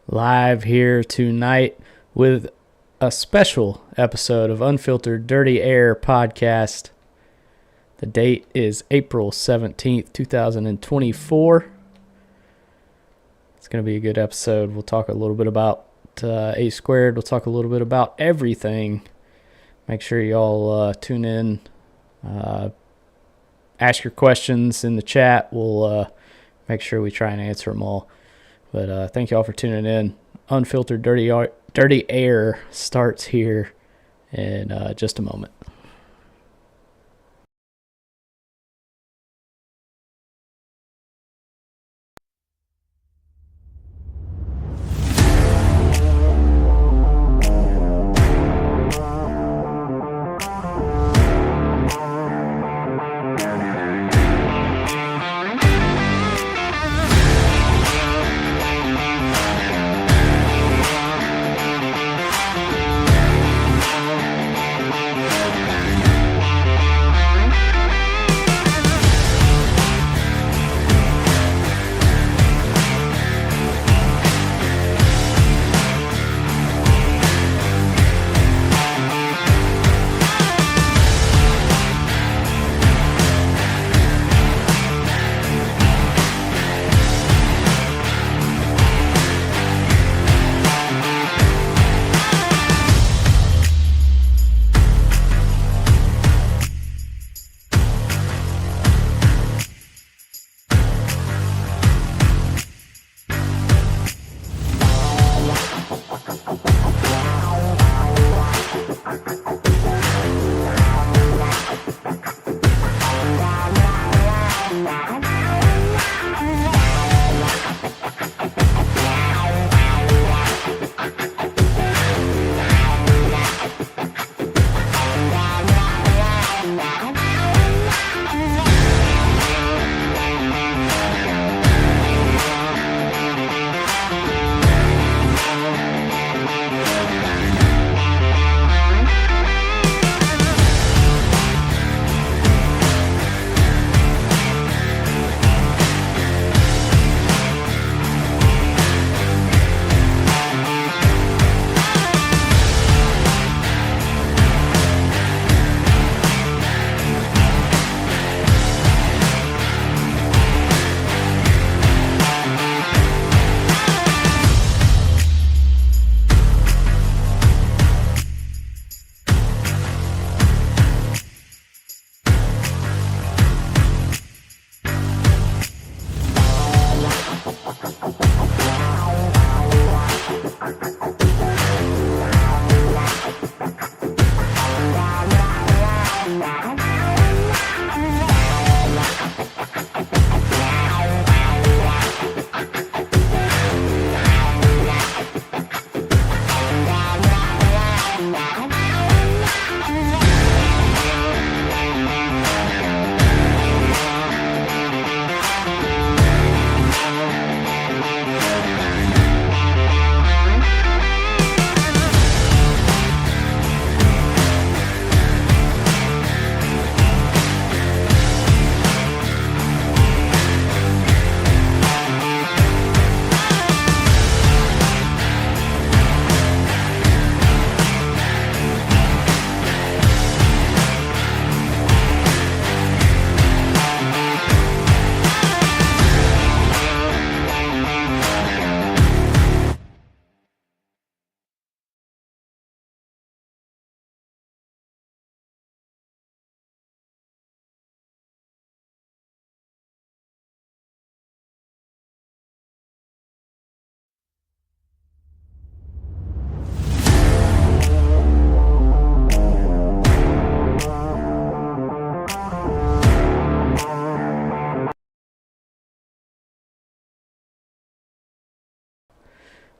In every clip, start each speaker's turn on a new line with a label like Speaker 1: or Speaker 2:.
Speaker 1: Live here tonight with a special episode of Unfiltered Dirty Air podcast. The date is April 17th, 2024. It's going to be a good episode. We'll talk a little bit about A Squared. We'll talk a little bit about everything. Make sure y'all tune in. Ask your questions in the chat. We'll make sure we try and answer them all. But thank y'all for tuning in. Unfiltered Dirty Air starts here in just a moment.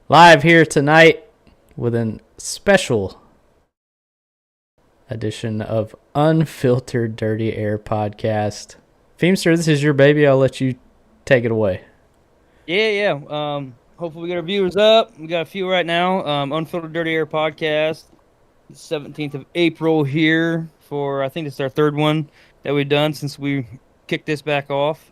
Speaker 1: Live here tonight with a special edition of Unfiltered Dirty Air podcast. Feemster, this is your baby. I'll let you take it away.
Speaker 2: Yeah. Hopefully we got our viewers up. We got a few right now. Unfiltered Dirty Air podcast. 17th of April here for, I think it's our third one that we've done since we kicked this back off.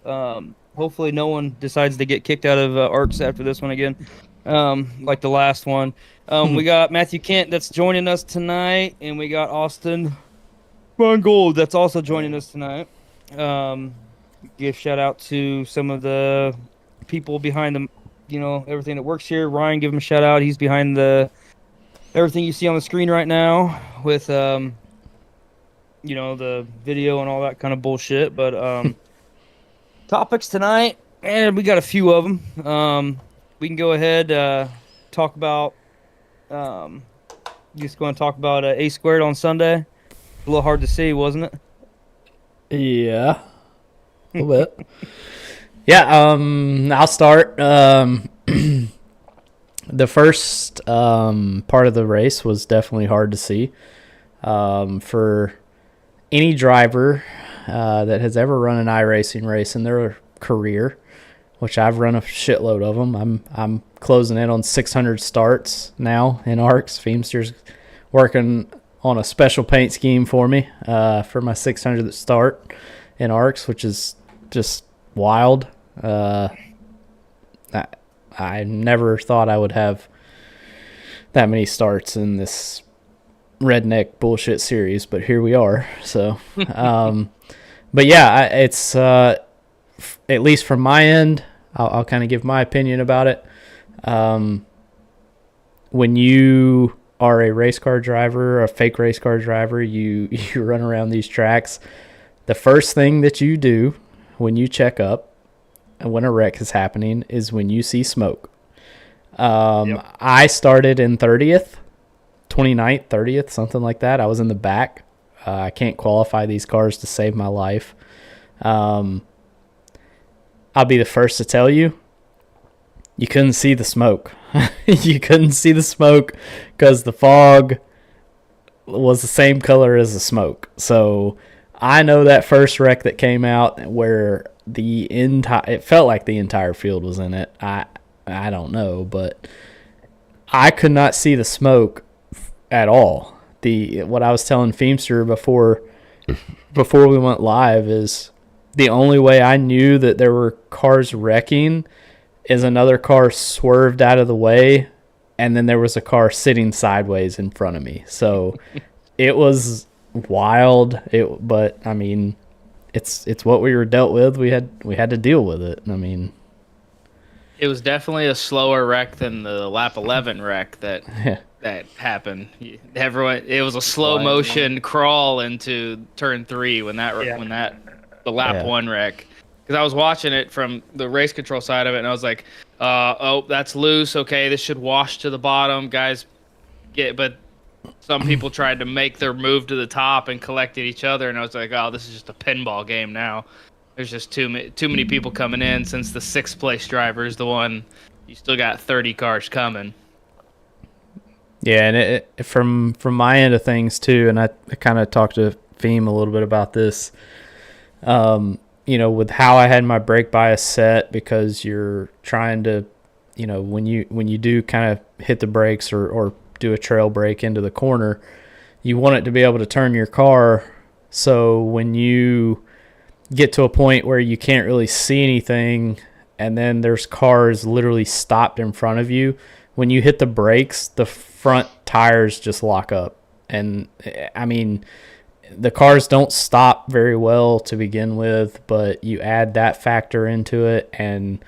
Speaker 2: Hopefully no one decides to get kicked out of ARCs after this one again. like the last one. We got Matthew Kent that's joining us tonight, and we got Austin Gold that's also joining us tonight. Give shout out to some of the people behind the, everything that works here. Ryan, give him a shout out. He's behind everything you see on the screen right now with the video and all that kind of bullshit. But topics tonight, and we got a few of them. We can go ahead talk about. Just going to talk about A squared on Sunday. A little hard to see, wasn't it?
Speaker 1: Yeah, a little bit. Yeah, I'll start. The first part of the race was definitely hard to see. For any driver that has ever run an iRacing race in their career, which I've run a shitload of them. I'm closing in on 600 starts now in ARCs. Feemster's working on a special paint scheme for me for my 600th start in ARCs, which is just wild. I never thought I would have that many starts in this redneck bullshit series, but here we are. So, but yeah, it's at least from my end, I'll kind of give my opinion about it. When you are a race car driver, a fake race car driver, you run around these tracks. The first thing that you do when you check up and when a wreck is happening is when you see smoke. Yep. I started in 30th, 29th, 30th, something like that. I was in the back. I can't qualify these cars to save my life. I'll be the first to tell you, you couldn't see the smoke. You couldn't see the smoke because the fog was the same color as the smoke. So I know that first wreck that came out where it felt like the entire field was in it. I don't know, but I could not see the smoke at all. What I was telling Feemster before we went live is the only way I knew that there were cars wrecking is another car swerved out of the way, and then there was a car sitting sideways in front of me. So it was wild. But I mean, it's what we were dealt with. We had to deal with it. I mean,
Speaker 3: it was definitely a slower wreck than the lap 11 wreck that happened. It was a slow motion crawl into turn 3 when the lap 1 wreck. Because I was watching it from the race control side of it, and I was like, that's loose. Okay, this should wash to the bottom, guys. But some people tried to make their move to the top and collected each other, and I was like, oh, this is just a pinball game now. There's just too many people coming in since the 6th place driver is the one. You still got 30 cars coming.
Speaker 1: Yeah, and from my end of things too, and I kind of talked to Feem a little bit about this. With how I had my brake bias set, because you're trying to, when you do kind of hit the brakes or do a trail brake into the corner, you want it to be able to turn your car. So when you get to a point where you can't really see anything, and then there's cars literally stopped in front of you, when you hit the brakes, the front tires just lock up. And I mean, the cars don't stop very well to begin with, but you add that factor into it, and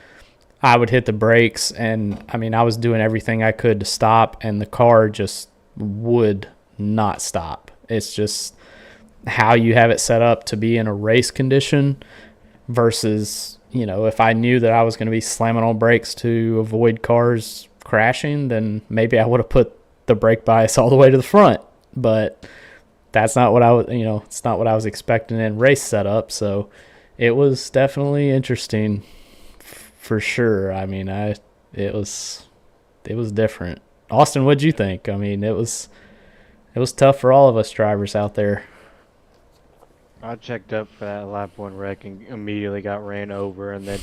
Speaker 1: I would hit the brakes, and I mean, I was doing everything I could to stop, and the car just would not stop. It's just how you have it set up to be in a race condition versus, if I knew that I was going to be slamming on brakes to avoid cars crashing, then maybe I would have put the brake bias all the way to the front, but that's not what it's not what I was expecting in race setup. So it was definitely interesting for sure. I mean, it was different. Austin, what'd you think? I mean, it was tough for all of us drivers out there.
Speaker 4: I checked up for that lap 1 wreck and immediately got ran over, and then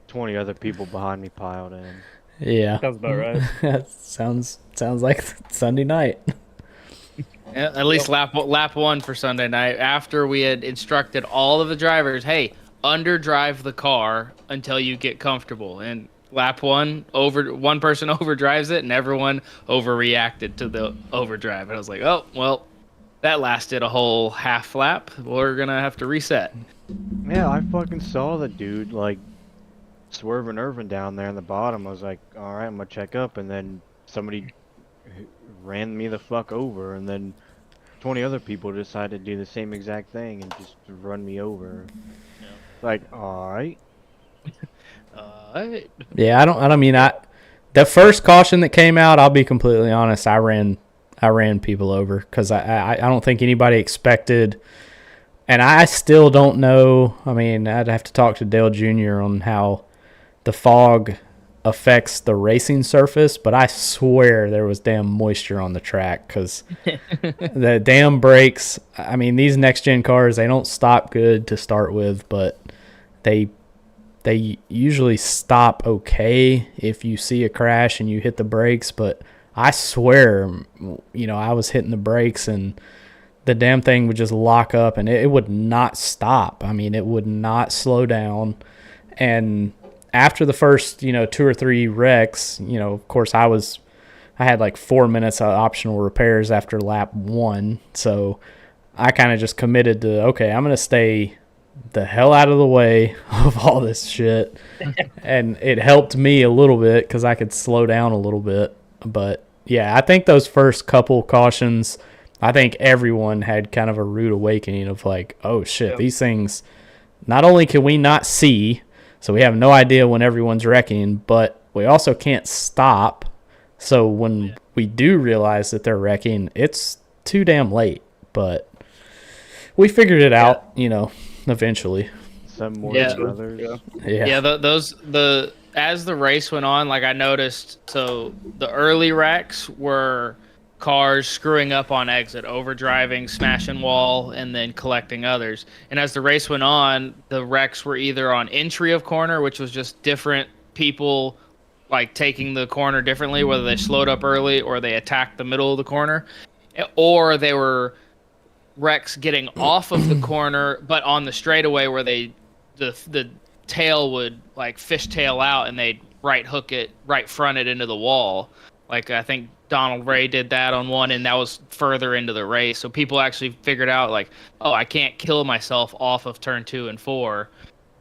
Speaker 4: 20 other people behind me piled in.
Speaker 1: Yeah.
Speaker 2: Sounds about right.
Speaker 1: sounds like Sunday night.
Speaker 3: At least lap 1 for Sunday night, after we had instructed all of the drivers, hey, underdrive the car until you get comfortable. And lap one person overdrives it, and everyone overreacted to the overdrive. And I was like, oh well, that lasted a whole half lap. We're gonna have to reset.
Speaker 4: Yeah, I fucking saw the dude like swerving Irvin down there in the bottom. I was like, all right, I'm gonna check up, and then somebody ran me the fuck over, and then 20 other people decided to do the same exact thing and just run me over.
Speaker 3: Yeah.
Speaker 4: Like, all right.
Speaker 1: Yeah, I don't mean the first caution that came out, I'll be completely honest, I ran people over because I don't think anybody expected, and I still don't know. I mean, I'd have to talk to Dale Jr. on how the fog affects the racing surface, but I swear there was damn moisture on the track because the damn brakes. I mean, these next gen cars, they don't stop good to start with, but they usually stop okay if you see a crash and you hit the brakes. But I swear, I was hitting the brakes and the damn thing would just lock up and it would not stop. I mean, it would not slow down. And after the first, 2 or 3 wrecks, of course I had like 4 minutes of optional repairs after lap 1. So I kind of just committed to, okay, I'm going to stay the hell out of the way of all this shit. And it helped me a little bit because I could slow down a little bit. But yeah, I think those first couple cautions, I think everyone had kind of a rude awakening of like, oh shit, these things, not only can we not see, so we have no idea when everyone's wrecking, but we also can't stop. So when we do realize that they're wrecking, it's too damn late. But we figured it out, eventually.
Speaker 4: Some more than others.
Speaker 3: Yeah. As the race went on, like I noticed, so the early wrecks were cars screwing up on exit, overdriving, smashing wall, and then collecting others. And as the race went on, the wrecks were either on entry of corner, which was just different people like taking the corner differently, whether they slowed up early or they attacked the middle of the corner, or they were wrecks getting off of the corner but on the straightaway where the tail would like fishtail out and they'd right hook it, right front it into the wall. Like I think Donald Ray did that on one, and that was further into the race. So people actually figured out like, oh, I can't kill myself off of turn 2 and 4.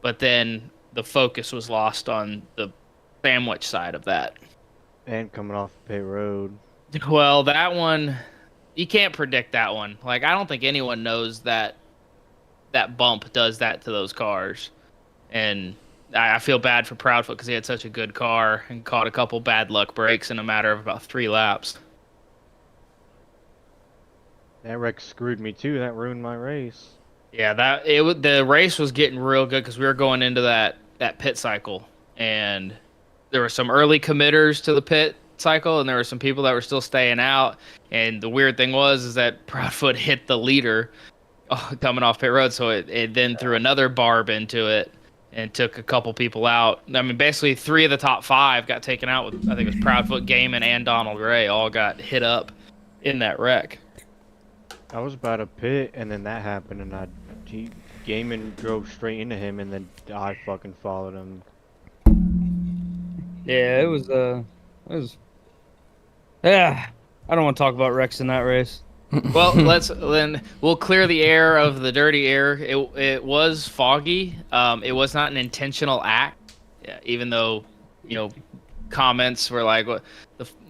Speaker 3: But then the focus was lost on the sandwich side of that.
Speaker 4: And coming off the pit road.
Speaker 3: Well, that one, you can't predict that one. Like I don't think anyone knows that bump does that to those cars. And I feel bad for Proudfoot because he had such a good car and caught a couple bad luck breaks in a matter of about 3 laps.
Speaker 4: That wreck screwed me too. That ruined my race.
Speaker 3: Yeah, the race was getting real good because we were going into that pit cycle, and there were some early committers to the pit cycle, and there were some people that were still staying out. And the weird thing is that Proudfoot hit the leader coming off pit road, so it then threw another barb into it and took a couple people out. I mean, basically 3 of the top 5 got taken out with, I think it was Proudfoot, Gaiman, and Donald Ray all got hit up in that wreck.
Speaker 4: I was about to pit, and then that happened, and Gaiman drove straight into him, and then I fucking followed him.
Speaker 2: Yeah, it was. Yeah, I don't want to talk about wrecks in that race.
Speaker 3: Well, we'll clear the air of the dirty air. It was foggy. It was not an intentional act, even though comments were like, what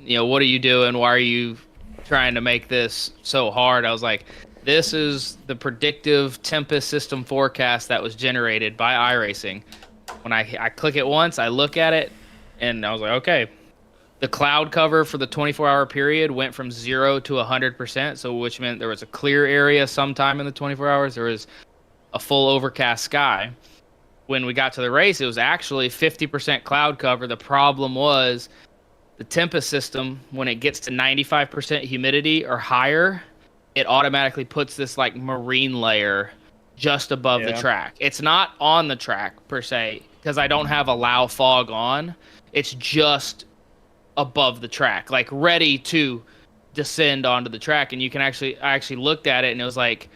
Speaker 3: are you doing? Why are you trying to make this so hard? I was like, this is the predictive Tempest system forecast that was generated by iRacing. When I click it once, I look at it, and I was like, okay. The cloud cover for the 24-hour period went from 0 to 100%, so which meant there was a clear area sometime in the 24 hours. There was a full overcast sky. When we got to the race, it was actually 50% cloud cover. The problem was the Tempest system, when it gets to 95% humidity or higher, it automatically puts this like marine layer just above the track. It's not on the track per se, because I don't have allow fog on. It's just above the track, like ready to descend onto the track. And you can I actually looked at it, and it was like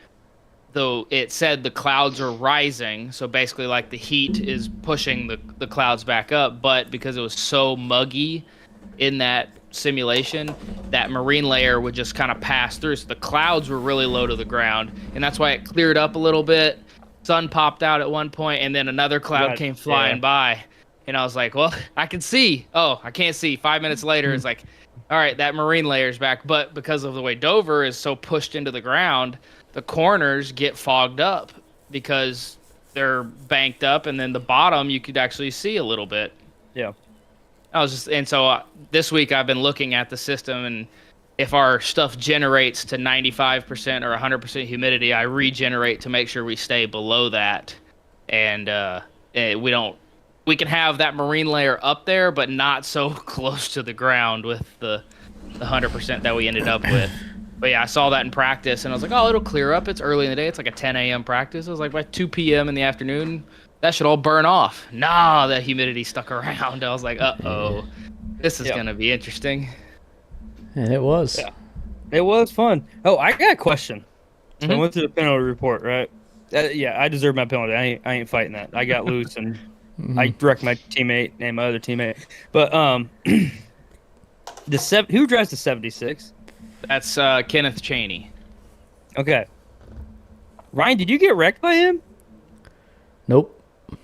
Speaker 3: though it said the clouds are rising, so basically like the heat is pushing the clouds back up, but because it was so muggy in that simulation, that marine layer would just kind of pass through, so the clouds were really low to the ground, and that's why it cleared up a little bit. Sun popped out at one point, and then another cloud came flying by, and I was like, well, I can see. Oh, I can't see. 5 minutes later, it's like, all right, that marine layer's back, but because of the way Dover is so pushed into the ground, the corners get fogged up because they're banked up, and then the bottom you could actually see a little bit.
Speaker 2: Yeah.
Speaker 3: So this week I've been looking at the system, and if our stuff generates to 95% or 100% humidity, I regenerate to make sure we stay below that, and we can have that marine layer up there, but not so close to the ground with the 100% that we ended up with. But yeah, I saw that in practice, and I was like, oh, it'll clear up. It's early in the day. It's like a 10 a.m. practice. I was like, by 2 p.m. in the afternoon, that should all burn off. Nah, that humidity stuck around. I was like, uh-oh, this is going to be interesting.
Speaker 1: And it was.
Speaker 2: Yeah. It was fun. Oh, I got a question. So I went to the penalty report, right? Yeah, I deserve my penalty. I ain't fighting that. I got loose, and I wrecked my teammate and my other teammate. But who drives the 76?
Speaker 3: That's Kenneth Chaney.
Speaker 2: Okay. Ryan, did you get wrecked by him?
Speaker 1: Nope.
Speaker 2: I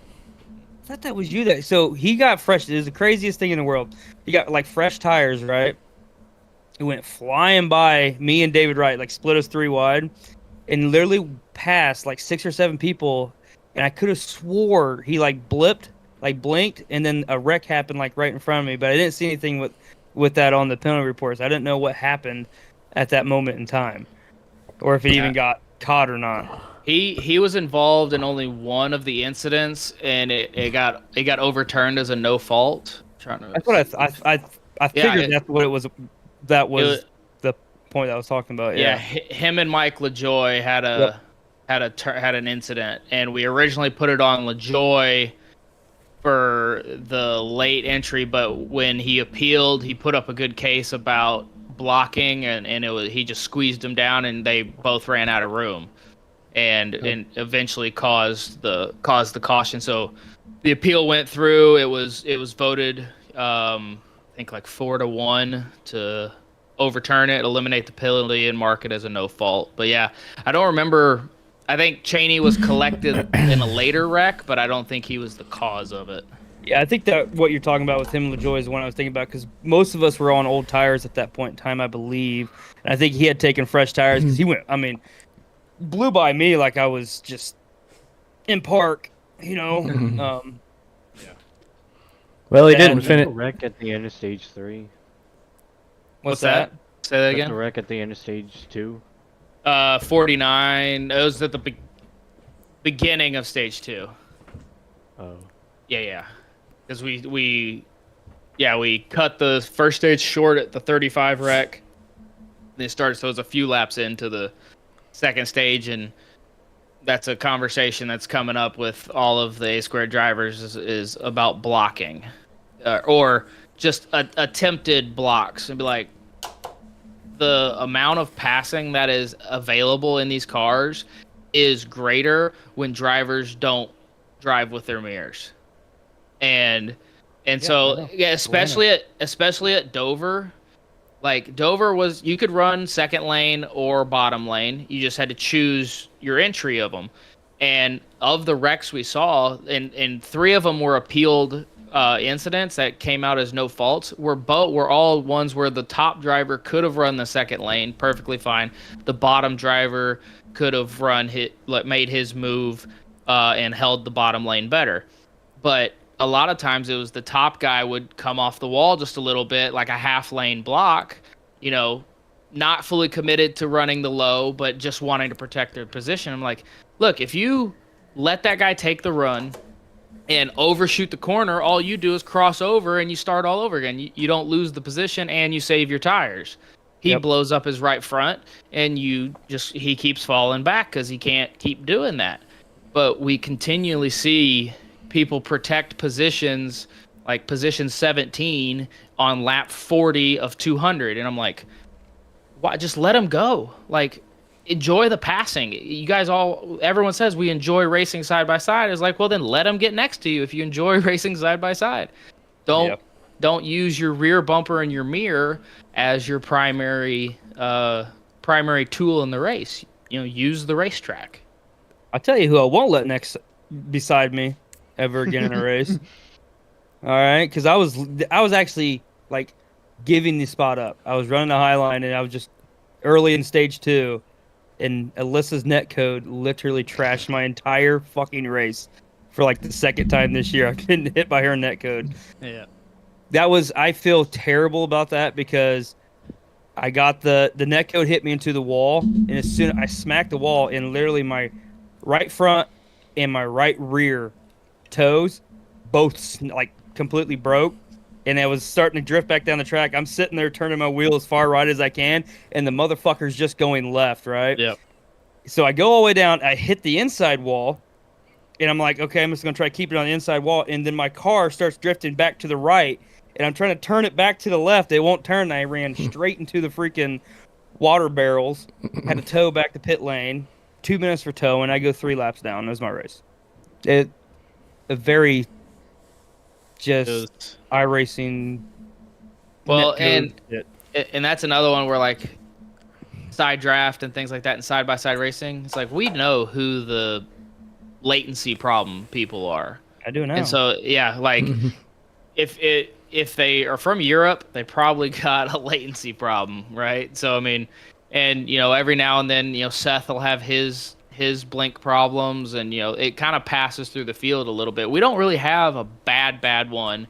Speaker 2: thought that was you. So he got fresh. It was the craziest thing in the world. He got like fresh tires, right? He went flying by me and David Wright, like split us 3 wide, and literally passed like 6 or 7 people. And I could have swore he like blinked, and then a wreck happened like right in front of me. But I didn't see anything with that on the penalty reports. I didn't know what happened at that moment in time, or if it even got caught or not.
Speaker 3: He was involved in only one of the incidents, and it got overturned as a no fault.
Speaker 2: That's what I figured. That's what it was. That was the point I was talking about. Yeah,
Speaker 3: him and Mike LaJoy had an incident, and we originally put it on LaJoy for the late entry, but when he appealed, he put up a good case about blocking, and he just squeezed him down, and they both ran out of room, and eventually caused the caution. So the appeal went through. It was voted I think like 4-1 to overturn it, eliminate the penalty, and mark it as a no fault. But yeah, I don't remember. I think Chaney was collected in a later wreck, but I don't think he was the cause of it.
Speaker 2: Yeah, I think that what you're talking about with him and LaJoy is the one I was thinking about, because most of us were on old tires at that point in time, I believe. And I think he had taken fresh tires because he blew by me like I was just in park,
Speaker 1: Well, he didn't finish.
Speaker 4: Wreck at the end of stage 3.
Speaker 2: What's that?
Speaker 3: Say that again.
Speaker 4: A wreck at the end of stage 2.
Speaker 3: 49. It was at the beginning of stage 2.
Speaker 4: Oh.
Speaker 3: Yeah. Because we cut the first stage short at the 35 wreck. They started, so it was a few laps into the second stage, and that's a conversation that's coming up with all of the A-Squared drivers is about blocking, or just attempted blocks, and be like, the amount of passing that is available in these cars is greater when drivers don't drive with their mirrors. Especially at Dover. Like Dover was, you could run second lane or bottom lane. You just had to choose your entry of them. And of the wrecks we saw, and 3 of them were appealed incidents that came out as no faults, were all ones where the top driver could have run the second lane perfectly fine. The bottom driver could have made his move and held the bottom lane better. But a lot of times it was the top guy would come off the wall just a little bit, like a half lane block, not fully committed to running the low, but just wanting to protect their position. I'm like, look, if you let that guy take the run and overshoot the corner, all you do is cross over and you start all over again. You don't lose the position and you save your tires. He blows up his right front, and he keeps falling back because he can't keep doing that. But we continually see people protect positions, like position 17 on lap 40 of 200, and I'm like, why? Just let him go. Like, enjoy the passing. You guys everyone says we enjoy racing side by side. It's like, well, then let them get next to you if you enjoy racing side by side. Don't use your rear bumper and your mirror as your primary tool in the race. Use the racetrack.
Speaker 2: I'll tell you who I won't let next beside me ever again in a race. All right, because I was actually like giving the spot up. I was running the high line, and I was just early in stage 2, and Alyssa's netcode literally trashed my entire fucking race for like the second time this year. I've been hit by her netcode.
Speaker 3: Yeah.
Speaker 2: I feel terrible about that because I got the netcode hit me into the wall, and as soon as I smacked the wall, and literally my right front and my right rear toes both like completely broke, and I was starting to drift back down the track. I'm sitting there turning my wheel as far right as I can, and the motherfucker's just going left, right?
Speaker 3: Yep.
Speaker 2: So I go all the way down, I hit the inside wall, and I'm like, okay, I'm just going to try to keep it on the inside wall, and then my car starts drifting back to the right, and I'm trying to turn it back to the left. It won't turn, and I ran straight into the freaking water barrels, had to tow back to pit lane, 2 minutes for tow, and I go 3 laps down. That was my race. A very just iRacing.
Speaker 3: Well, and that's another one where like side draft and things like that and side by side racing. It's like we know who the latency problem people are.
Speaker 2: I do know.
Speaker 3: And so like if they are from Europe, they probably got a latency problem, right? So I mean, and every now and then Seth will have his blink problems, and it kind of passes through the field a little bit. We don't really have a bad one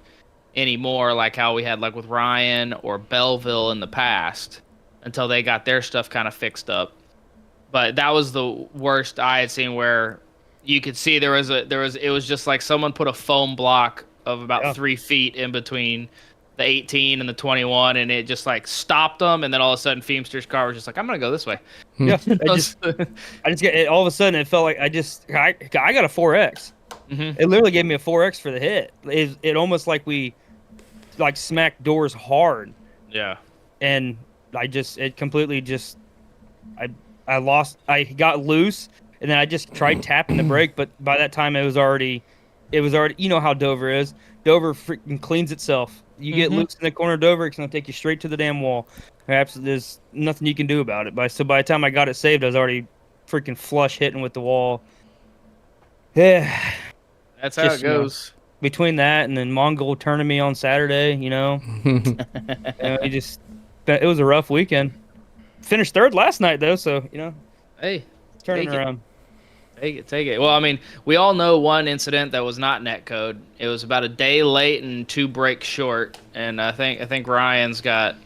Speaker 3: anymore, like how we had like with Ryan or Belleville in the past, until they got their stuff kind of fixed up. But that was the worst I had seen, where you could see it was just like someone put a foam block of about 3 feet in between the 18 and the 21, and it just like stopped them, and then all of a sudden Feemster's car was just like, I'm gonna go this way.
Speaker 2: Yeah, I just get it, all of a sudden it felt like I got a 4X.
Speaker 3: Mm-hmm.
Speaker 2: It literally gave me a 4X for the hit. It almost like we like smacked doors hard.
Speaker 3: Yeah.
Speaker 2: And it completely just I got loose, and then I just tried tapping the brake, but by that time it was already you know how Dover is. Dover freaking cleans itself. You get loose in the corner of Dover, it's going to take you straight to the damn wall. Perhaps there's nothing you can do about it. So by the time I got it saved, I was already freaking flush hitting with the wall. Yeah.
Speaker 3: That's how it goes.
Speaker 2: Between that and then Mongol turning me on Saturday, it was a rough weekend. Finished 3rd last night, though, so,
Speaker 3: Hey.
Speaker 2: Turning around.
Speaker 3: Take it. Well, I mean, we all know one incident that was not netcode. It was about a day late and 2 breaks short, and I think Ryan's got.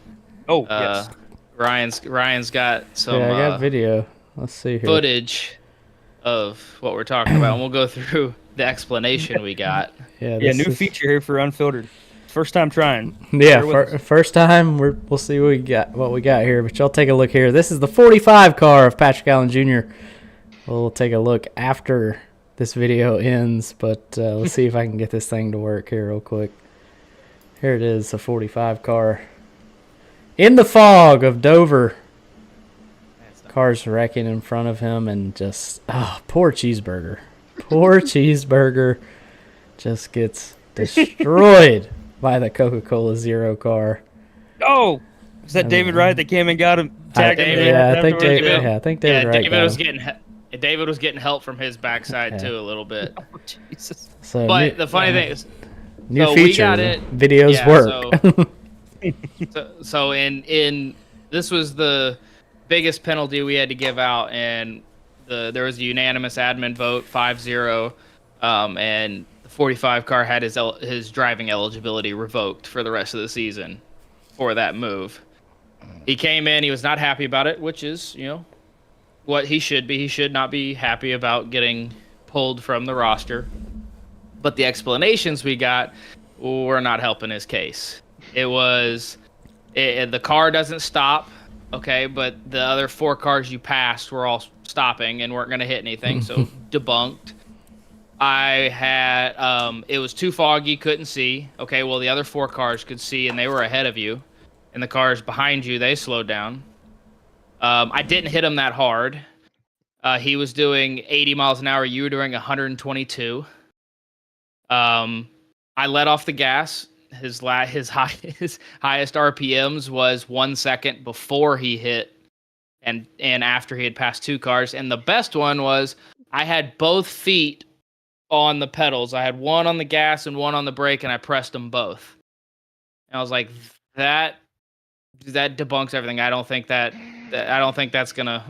Speaker 2: Oh yes.
Speaker 3: Ryan's got some.
Speaker 1: Yeah, I got video. Let's see here.
Speaker 3: Footage of what we're talking about, and we'll go through the explanation we got.
Speaker 1: Yeah,
Speaker 2: new feature here for Unfiltered. First time trying.
Speaker 1: Yeah, first time. We'll see what we got here, but y'all take a look here. This is the 45 car of Patrick Allen Jr. We'll take a look after this video ends, but let's see if I can get this thing to work here real quick. Here it is, a 45 car. In the fog of Dover. Car's wrecking in front of him, and just, poor Cheeseburger. Poor Cheeseburger just gets destroyed by the Coca-Cola Zero car.
Speaker 2: Oh! Is that David Wright that came and got him?
Speaker 1: I think David Wright
Speaker 3: David was getting help from his backside too a little bit.
Speaker 2: Oh, Jesus.
Speaker 3: But the funny thing is,
Speaker 1: new feature, videos work.
Speaker 3: So in this was the biggest penalty we had to give out, and there was a unanimous admin vote, 5-0, and the 45 car had his driving eligibility revoked for the rest of the season for that move. He came in, he was not happy about it, which is, what he should be. He should not be happy about getting pulled from the roster. But the explanations we got were not helping his case. The car doesn't stop, okay, but the other 4 cars you passed were all stopping and weren't going to hit anything, so debunked. It was too foggy, couldn't see. Okay, well, the other 4 cars could see, and they were ahead of you. And the cars behind you, they slowed down. I didn't hit him that hard. He was doing 80 miles an hour. You were doing 122. I let off the gas. His highest RPMs was 1 second before he hit, and after he had passed 2 cars. And the best one was I had both feet on the pedals. I had one on the gas and one on the brake, and I pressed them both. And I was like, that debunks everything. I don't think that's gonna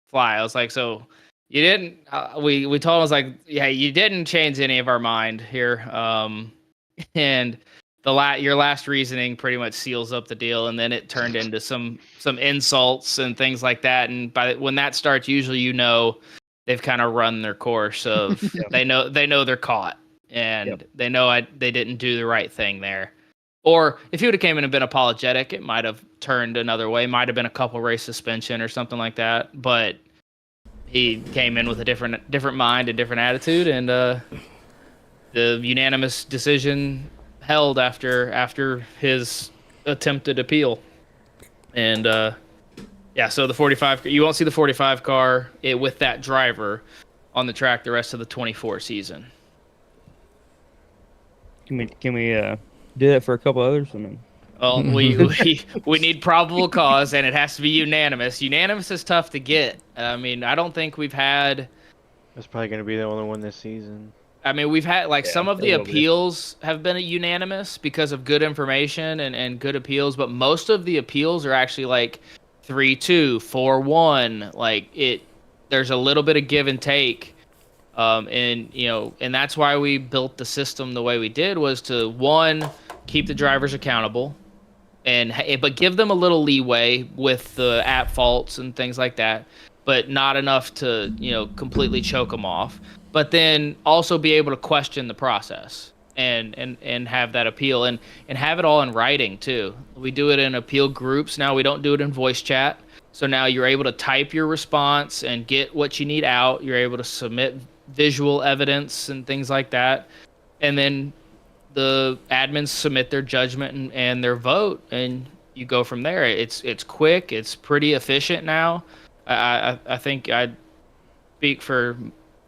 Speaker 3: fly. I was like, so you didn't. We told him, I was like, yeah, you didn't change any of our mind here. And your last reasoning pretty much seals up the deal, and then it turned into some insults and things like that. And when that starts, usually they've kind of run their course of they know they're caught, and they know they didn't do the right thing there. Or if he would have came in and been apologetic, it might have turned another way. Might have been a couple race suspension or something like that. But he came in with a different mind, a different attitude, and the unanimous decision held after his attempted appeal. And so the 45, you won't see the 45 car with that driver on the track the rest of the 24 season.
Speaker 2: Can we do that for a couple others?
Speaker 3: Well, we need probable cause, and it has to be unanimous. Unanimous is tough to get. I mean, I don't think we've had.
Speaker 4: That's probably going to be the only one this season.
Speaker 3: I mean, we've had some of the appeals have been unanimous because of good information and good appeals, but most of the appeals are actually like 3-2, 4-1. Like there's a little bit of give and take. And that's why we built the system the way we did, was to, one, keep the drivers accountable, but give them a little leeway with the app faults and things like that, but not enough to, completely choke them off. But then also be able to question the process and have that appeal and have it all in writing too. We do it in appeal groups now. We don't do it in voice chat. So now you're able to type your response and get what you need out. You're able to submit visual evidence and things like that. And then the admins submit their judgment and their vote, and you go from there. It's quick. It's pretty efficient now. I think I'd speak for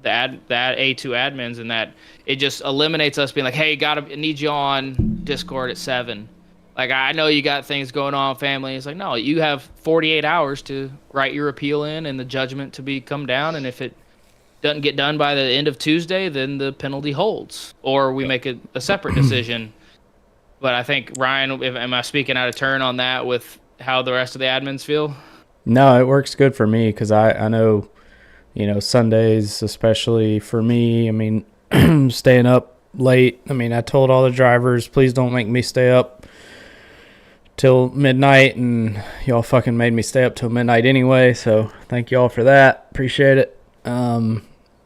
Speaker 3: that A2 admins, and that it just eliminates us being like, hey, need you on Discord at 7. Like, I know you got things going on, family. It's like, no, you have 48 hours to write your appeal in and the judgment to come down. And if it doesn't get done by the end of Tuesday, then the penalty holds, or we make a separate decision. But I think, Ryan, am I speaking out of turn on that with how the rest of the admins feel?
Speaker 1: No, it works good for me because I know, Sundays, especially for me, I mean, staying up late. I mean, I told all the drivers, please don't make me stay up till midnight, and y'all fucking made me stay up till midnight anyway, so thank y'all for that. Appreciate it.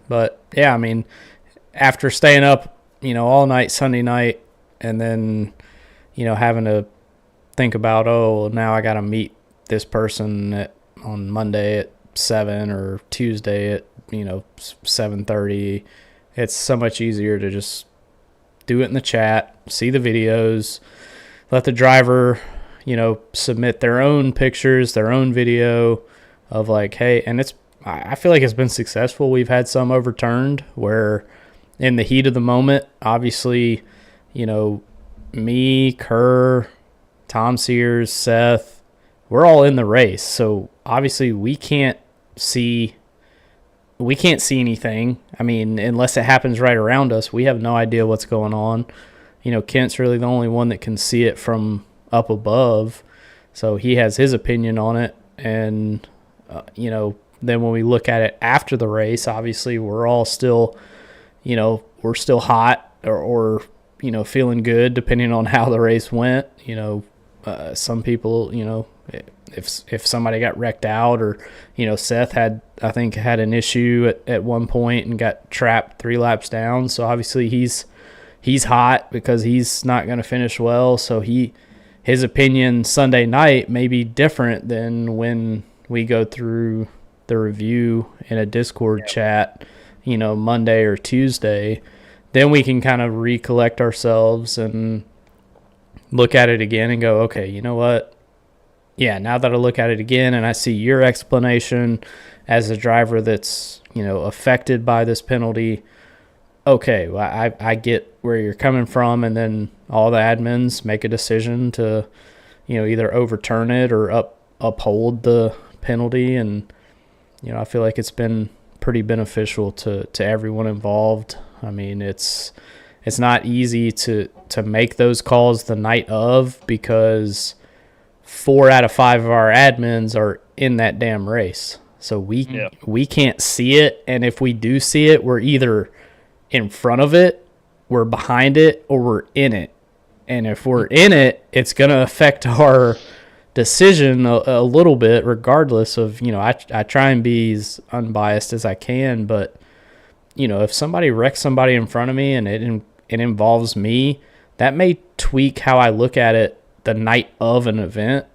Speaker 1: But yeah, I mean, after staying up, all night Sunday night, and then, having to think about, now I got to meet this person on Monday at 7 or Tuesday at, 7:30. It's so much easier to just do it in the chat, see the videos, let the driver, submit their own pictures, their own video of like, hey, and I feel like it's been successful. We've had some overturned where in the heat of the moment, obviously, me, Kerr, Tom Sears, Seth, we're all in the race. So obviously we can't see anything. I mean, unless it happens right around us, we have no idea what's going on. Kent's really the only one that can see it from up above. So he has his opinion on it. And, then when we look at it after the race, obviously we're all still, we're still hot or feeling good depending on how the race went. Some people, if somebody got wrecked out, or, Seth had an issue at one point and got trapped 3 laps down. So obviously he's hot because he's not going to finish well. So his opinion Sunday night may be different than when we go through the review in a Discord chat, Monday or Tuesday. Then we can kind of recollect ourselves and look at it again and go, okay, you know what? yeah, now that I look at it again and I see your explanation as a driver that's, affected by this penalty, okay, well, I get where you're coming from, and then all the admins make a decision to, either overturn it or uphold the penalty, and I feel like it's been pretty beneficial to everyone involved. I mean, it's not easy to make those calls the night of, because 4 out of 5 of our admins are in that damn race. So we can't see it, and if we do see it, we're either in front of it, we're behind it, or we're in it. And if we're in it, it's going to affect our decision a little bit, regardless of, I try and be as unbiased as I can, but, if somebody wrecks somebody in front of me and it involves me, that may tweak how I look at it the night of an event.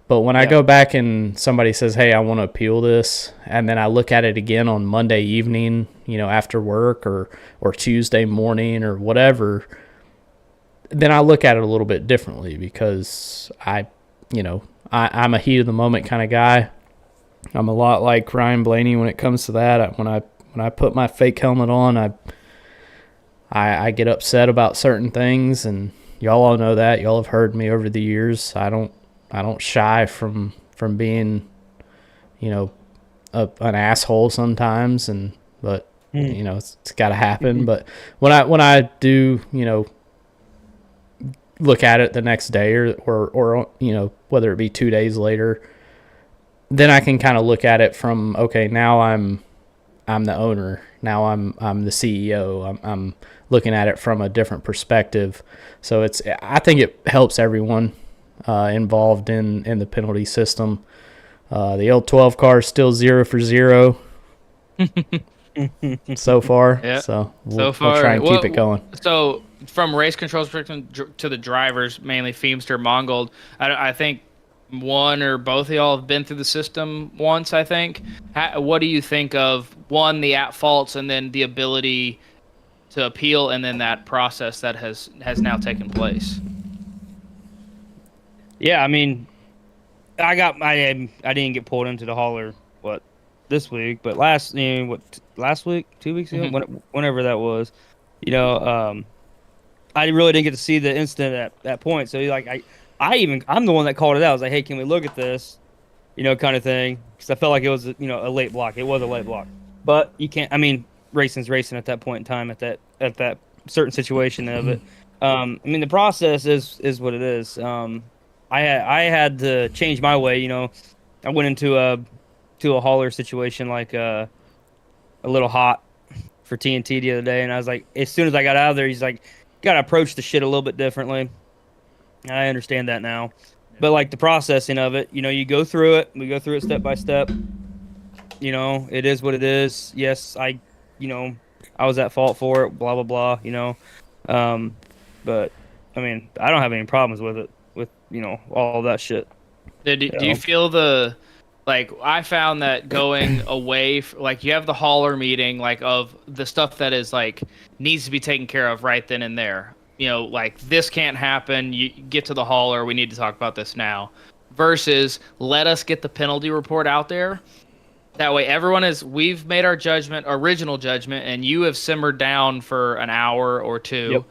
Speaker 1: But when I go back and somebody says, hey, I want to appeal this, and then I look at it again on Monday evening, after work or Tuesday morning or whatever, then I look at it a little bit differently, because I'm a heat of the moment kind of guy. I'm a lot like Ryan Blaney when it comes to that. When I put my fake helmet on, I get upset about certain things, and y'all all know that. Y'all have heard me over the years. I don't shy from being, an asshole sometimes, but it's got to happen. But when I do, look at it the next day or whether it be 2 days later, then I can kind of look at it from, okay, now I'm the owner. Now I'm the CEO. I'm looking at it from a different perspective. So I think it helps everyone involved in the penalty system. The L12 car is still 0 for 0 so far.
Speaker 3: Yeah.
Speaker 1: So we'll try and keep it going.
Speaker 3: So from race control perspective to the drivers, mainly Feemster, Mongold, I think one or both of y'all have been through the system once, I think. What do you think of, one, the at-faults, and then the ability to appeal, and then that process that has now taken place?
Speaker 2: Yeah, I mean, I didn't get pulled into the hauler this week, but last week, 2 weeks ago, whenever that was, I really didn't get to see the incident at that point. So I'm the one that called it out. I was like, hey, can we look at this, kind of thing, because I felt like it was a late block. It was a late block, but you can't. I mean, racing's racing at that point in time, at that certain situation of it. I mean, the process is what it is. I had to change my way. I went into a hauler situation like a little hot for TNT the other day, and I was like, as soon as I got out of there, he's like, got to approach the shit a little bit differently. And I understand that now, but like the processing of it, you go through it. We go through it step by step. It is what it is. Yes, I was at fault for it. Blah blah blah. But I mean, I don't have any problems with it. With all that shit.
Speaker 3: Do you feel I found that going away, you have the hauler meeting, of the stuff that is needs to be taken care of right then and there. This can't happen. You get to the hauler. We need to talk about this now. Versus let us get the penalty report out there. That way we've made our original judgment, and you have simmered down for an hour or two. Yep.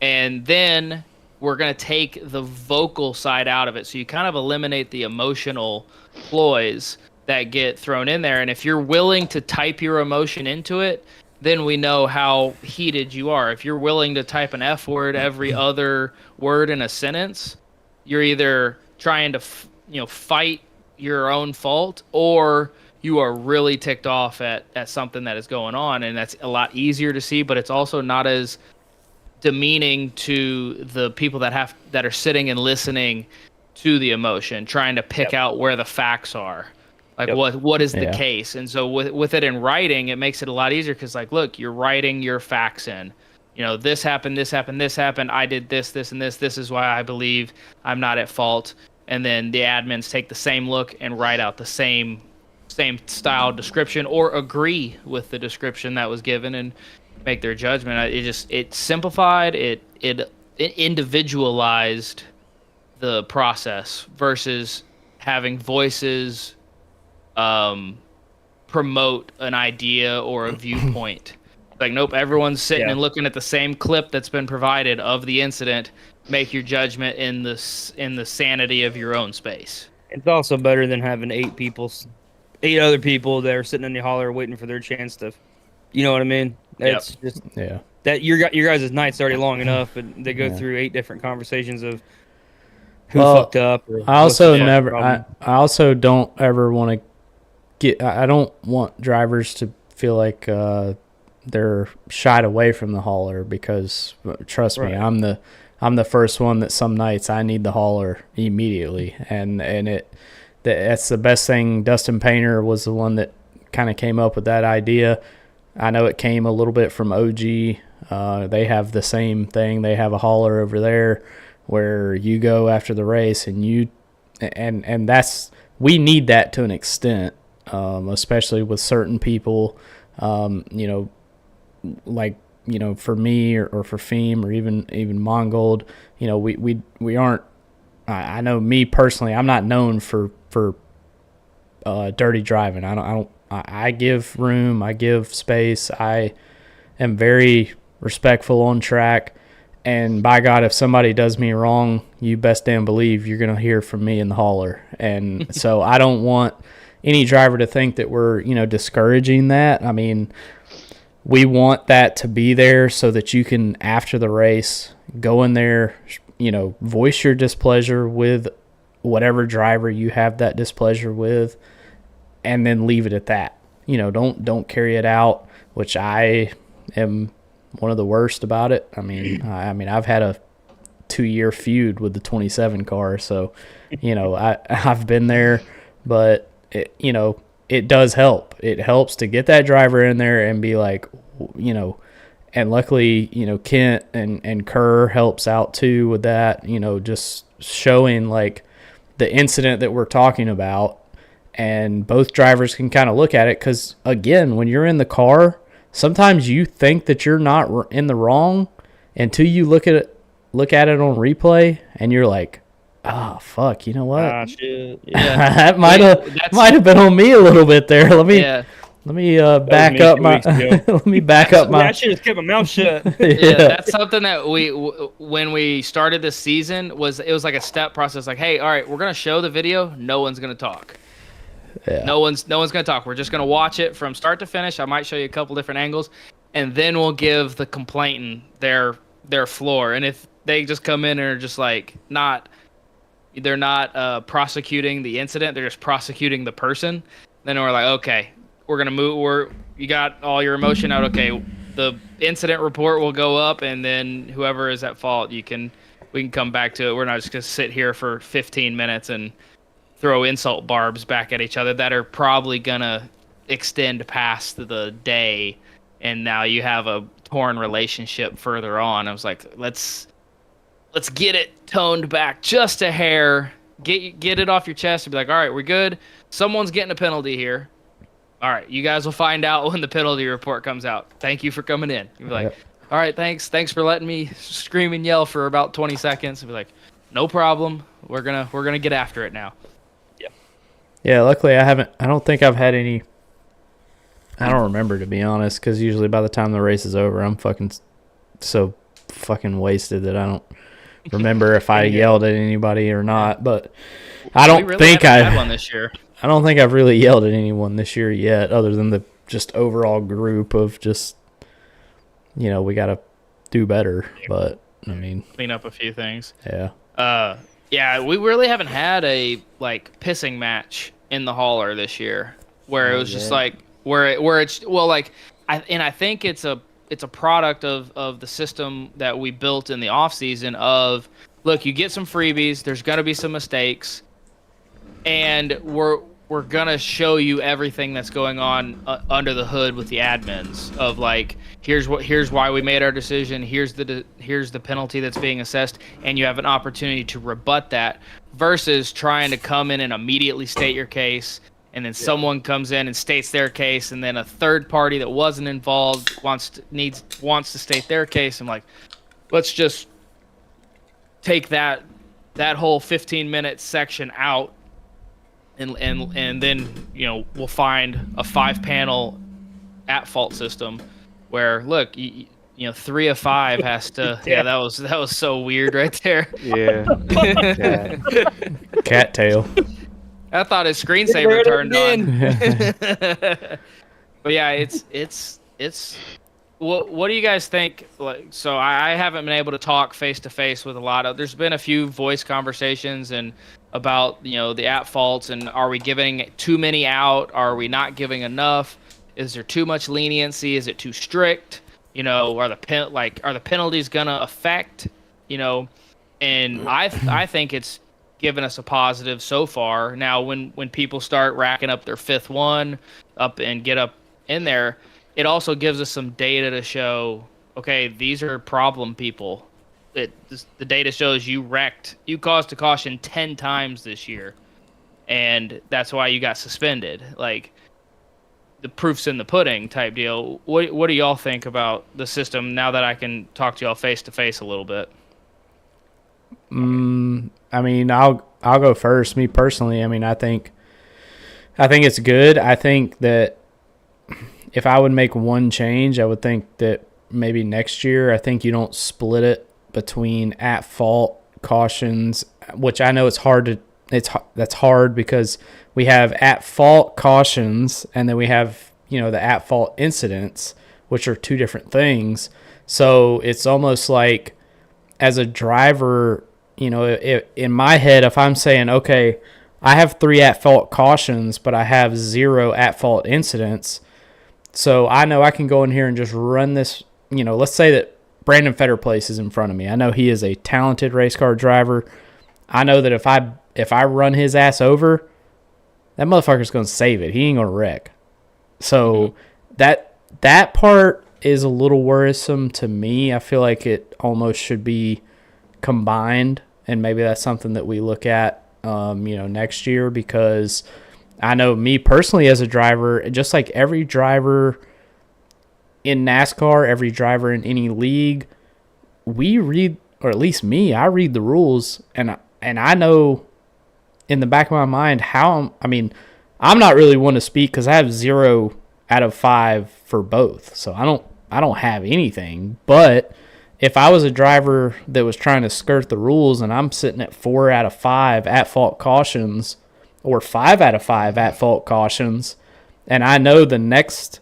Speaker 3: And then we're going to take the vocal side out of it. So you kind of eliminate the emotional ploys that get thrown in there. And if you're willing to type your emotion into it, then we know how heated you are. If you're willing to type an F word every other word in a sentence, you're either trying to, fight your own fault, or you are really ticked off at something that is going on. And that's a lot easier to see, but it's also not as demeaning to the people that are sitting and listening to the emotion, trying to pick out where the facts are, what is the case. And so with it in writing, it makes it a lot easier, because look, you're writing your facts in, this happened, I did this and this is why I believe I'm not at fault. And then the admins take the same look and write out the same style description, or agree with the description that was given, and make their judgment. It simplified, it individualized the process, versus having voices promote an idea or a viewpoint. Like, nope, everyone's sitting and looking at the same clip that's been provided of the incident. Make your judgment in the sanity of your own space.
Speaker 2: It's also better than having 8 other people that are sitting in the holler waiting for their chance to, you know what I mean? It's just that your guys' night's already long enough, and they go through 8 different conversations of who fucked up.
Speaker 1: I also don't ever want to I don't want drivers to feel like they're shied away from the hauler, because trust me, I'm the first one that some nights I need the hauler immediately, and that's the best thing. Dustin Painter was the one that kind of came up with that idea. I know it came a little bit from OG. They have the same thing. They have a hauler over there where you go after the race, and that's, we need that to an extent, especially with certain people, like, for me or for Feem or even Mongold, we aren't. I know me personally, I'm not known for dirty driving. I give room, I give space. I am very respectful on track. And by God, if somebody does me wrong, you best damn believe you're going to hear from me in the hauler. And so I don't want any driver to think that we're, discouraging that. I mean, we want that to be there so that you can, after the race, go in there, voice your displeasure with whatever driver you have that displeasure with, and then leave it at that. Don't carry it out, which I am one of the worst about it. I mean, I've had a 2-year feud with the 27 car, so I've been there, but it does help. It helps to get that driver in there and be like, and luckily, Kent and Kerr helps out too with that, just showing like the incident that we're talking about, and both drivers can kind of look at it. Because again, when you're in the car, sometimes you think that you're not in the wrong until you look at it on replay, and you're like, oh fuck, you know what?
Speaker 2: Shit.
Speaker 3: Yeah.
Speaker 1: That might have been on me a little bit there. Let me back up my. Let me back up my.
Speaker 2: I should have kept my mouth shut.
Speaker 3: Yeah, that's something that when we started this season, it was like a step process. Like, hey, all right, we're gonna show the video. No one's gonna talk.
Speaker 1: Yeah.
Speaker 3: No one's gonna talk. We're just gonna watch it from start to finish. I might show you a couple different angles, and then we'll give the complainant their floor. And if they just come in and are just like they're not prosecuting the incident, they're just prosecuting the person, then we're like, okay, we're gonna move. You got all your emotion out. Okay, the incident report will go up, and then whoever is at fault, we can come back to it. We're not just gonna sit here for 15 minutes and throw insult barbs back at each other that are probably gonna extend past the day, and now you have a torn relationship further on. I was like, let's get it toned back just a hair. Get it off your chest and be like, all right, we're good. Someone's getting a penalty here. All right, you guys will find out when the penalty report comes out. Thank you for coming in. You'll be like, all right, thanks for letting me scream and yell for about 20 seconds. And be like, no problem. We're gonna get after it now.
Speaker 1: Yeah, luckily I don't think I've had any. I don't remember, to be honest, because usually by the time the race is over, I'm so fucking wasted that I don't remember if I yelled at anybody or not. But I don't think I
Speaker 3: had one this year.
Speaker 1: I don't think I've really yelled at anyone this year yet, other than the just overall group of just, we got to do better. But I mean,
Speaker 3: clean up a few things.
Speaker 1: Yeah.
Speaker 3: Yeah, we really haven't had a pissing match in the hauler this year, where it was just like where it's I think it's a product of the system that we built in the off season. Of look, you get some freebies. There's gonna be some mistakes, and we're gonna show you everything that's going on under the hood with the admins. Of like, here's why we made our decision. Here's the penalty that's being assessed, and you have an opportunity to rebut that, versus trying to come in and immediately state your case, and then someone comes in and states their case, and then a third party that wasn't involved wants to state their case. I'm like, let's just take that whole 15-minute section out and then we'll find a 5-panel at fault system where look, 3 of 5 has to. Yeah, that was so weird right there.
Speaker 4: Yeah.
Speaker 1: Cattail.
Speaker 3: I thought his screensaver turned on. But yeah, it's what do you guys think? Like, so I haven't been able to talk face to face with a lot of. There's been a few voice conversations and about the at faults, and are we giving too many out? Are we not giving enough? Is there too much leniency? Is it too strict? Are the penalties gonna affect? And I think it's given us a positive so far. Now, when people start racking up their 5th one up and get up in there, it also gives us some data to show, okay, these are problem people. The data shows you caused a caution 10 times this year, and that's why you got suspended. Like, the proof's in the pudding type deal. What do y'all think about the system now that I can talk to y'all face to face a little bit?
Speaker 1: I mean, I'll go first. Me personally, I mean, I think it's good. I think that if I would make one change, I would think that maybe next year, I think you don't split it between at fault cautions, which I know it's hard that's hard because we have at fault cautions and then we have, the at fault incidents, which are 2 different things. So it's almost like as a driver, in my head, if I'm saying, okay, I have 3 at fault cautions, but I have 0 at fault incidents. So I know I can go in here and just run this, let's say that Brandon Fetterplace is in front of me. I know he is a talented race car driver. I know that if I run his ass over, that motherfucker's going to save it. He ain't going to wreck. So that part is a little worrisome to me. I feel like it almost should be combined, and maybe that's something that we look at, next year, because I know me personally as a driver, just like every driver in NASCAR, every driver in any league, we read, or at least me, I read the rules, and I know in the back of my mind I'm not really one to speak because I have 0 out of 5 for both, so I don't have anything. But if I was a driver that was trying to skirt the rules and I'm sitting at 4 out of 5 at fault cautions or 5 out of 5 at fault cautions, and I know the next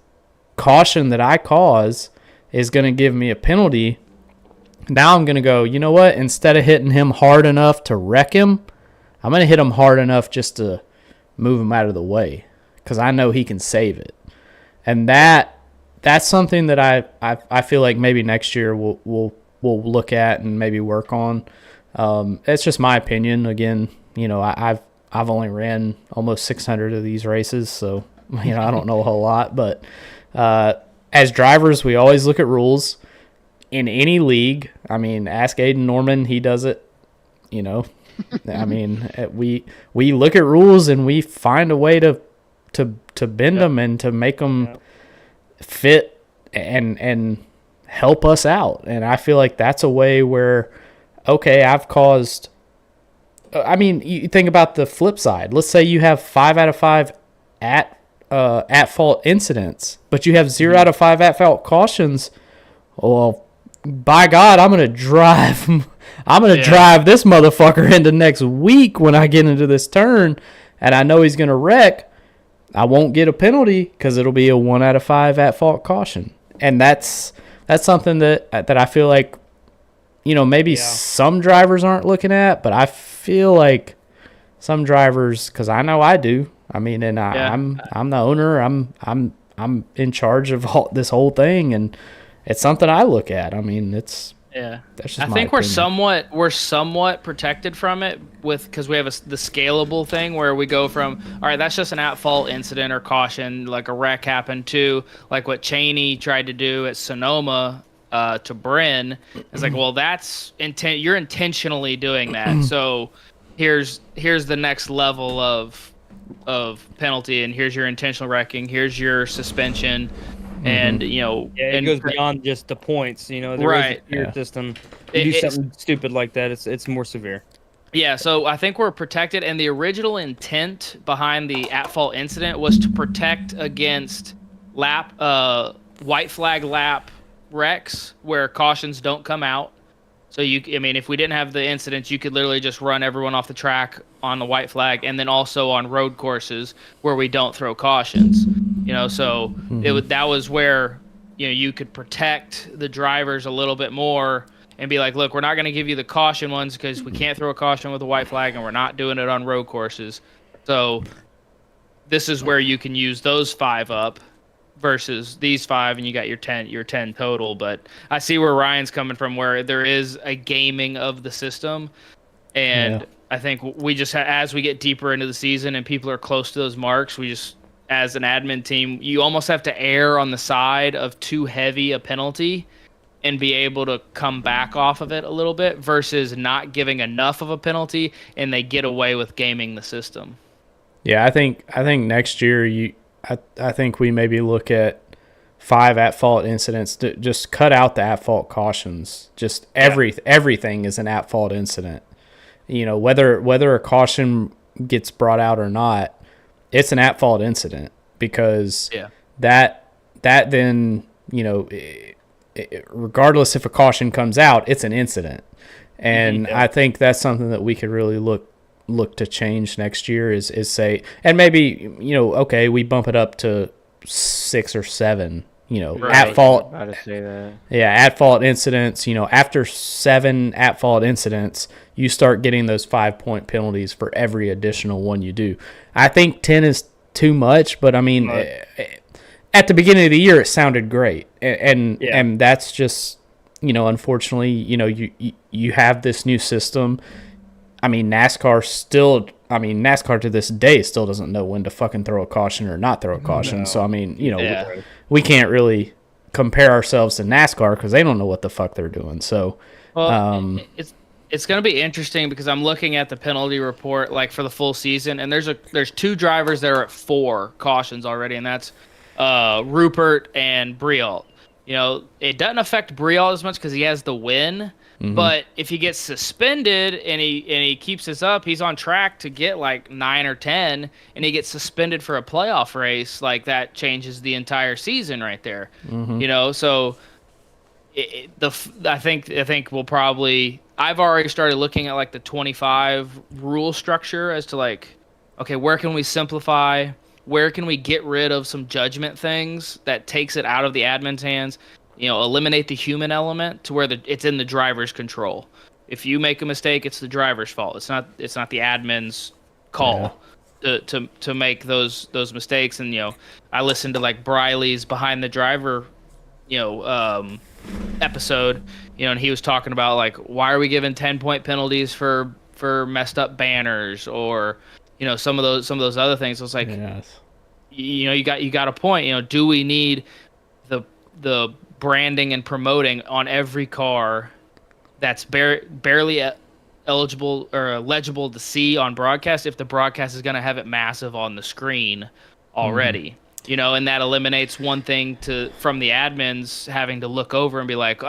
Speaker 1: caution that I cause is going to give me a penalty, now I'm going to go, you know what? Instead of hitting him hard enough to wreck him, I'm going to hit him hard enough just to move him out of the way because I know he can save it. And that's something that I feel like maybe next year we'll look at and maybe work on. It's just my opinion. Again, I've only ran almost 600 of these races, so I don't know a whole lot. But as drivers, we always look at rules in any league. I mean, ask Aiden Norman; he does it. I mean, we look at rules and we find a way to bend them and to make them fit and help us out. And I feel like that's a way where, okay, I've caused. I mean, you think about the flip side. Let's say you have 5 out of 5 at fault incidents, but you have 0 out of 5 at fault cautions. Well, by God, I'm gonna drive this motherfucker into next week when I get into this turn, and I know he's gonna wreck. I won't get a penalty because it'll be a 1 out of 5 at fault caution, and that's something that I feel like, maybe some drivers aren't looking at, but I feel like some drivers, because I know I do. I mean, and I'm the owner. I'm in charge of this whole thing, and it's something I look at. I mean, that's just
Speaker 3: I
Speaker 1: my
Speaker 3: think
Speaker 1: opinion.
Speaker 3: we're somewhat protected from it because we have the scalable thing where we go from, all right, that's just an at fault incident or caution, like a wreck happened, to like what Cheney tried to do at Sonoma to Bryn. It's like, well, that's you're intentionally doing that. So here's the next level of penalty, and here's your intentional wrecking, here's your suspension. And
Speaker 2: it goes beyond just the points. There
Speaker 3: right.
Speaker 2: is a tier system. You do something stupid like that, it's more severe.
Speaker 3: Yeah, so I think we're protected, and the original intent behind the at-fault incident was to protect against white flag lap wrecks where cautions don't come out. So I mean, if we didn't have the incidents, you could literally just run everyone off the track on the white flag, and then also on road courses where we don't throw cautions. So that was where you could protect the drivers a little bit more and be like, look, we're not going to give you the caution ones because we can't throw a caution with a white flag, and we're not doing it on road courses. So this is where you can use those 5 up versus these 5, and you got your 10 total. But I see where Ryan's coming from, where there is a gaming of the system, and I think we just as we get deeper into the season and people are close to those marks, we just, as an admin team, you almost have to err on the side of too heavy a penalty and be able to come back off of it a little bit versus not giving enough of a penalty and they get away with gaming the system.
Speaker 1: Yeah, I think next year I think we maybe look at 5 at-fault incidents. To just cut out the at-fault cautions. Just everything is an at-fault incident. Whether a caution gets brought out or not, it's an at-fault incident because that then regardless if a caution comes out, it's an incident. And I think that's something that we could really look to change next year is say, and maybe, okay, we bump it up to 6 or 7, at fault.
Speaker 4: About to say that.
Speaker 1: Yeah, at fault incidents, after 7 at fault incidents, you start getting those 5-point penalties for every additional one you do. I think 10 is too much, but I mean, at the beginning of the year, it sounded great. And that's just, unfortunately, you have this new system. I mean, NASCAR to this day still doesn't know when to fucking throw a caution or not throw a caution. No. So, I mean, we can't really compare ourselves to NASCAR because they don't know what the fuck they're doing. So,
Speaker 3: it's going to be interesting because I'm looking at the penalty report like for the full season, and there's 2 drivers that are at 4 cautions already, and that's Rupert and Brialt. It doesn't affect Brialt as much because he has the win. Mm-hmm. But if he gets suspended and he keeps this up, he's on track to get like 9 or 10, and he gets suspended for a playoff race. Like that changes the entire season right there. Mm-hmm. So I think we'll probably. I've already started looking at like the 25 rule structure as to like, okay, where can we simplify? Where can we get rid of some judgment things that takes it out of the admin's hands? Eliminate the human element to where it's in the driver's control. If you make a mistake, it's the driver's fault. It's not the admin's call to make those mistakes. And I listened to like Briley's Behind the Driver, episode, and he was talking about like, why are we giving 10-point penalties for messed up banners or some of those other things. I was like, you got a point. Do we need the branding and promoting on every car that's barely eligible or legible to see on broadcast if the broadcast is going to have it massive on the screen already? And that eliminates one thing from the admins having to look over and be like,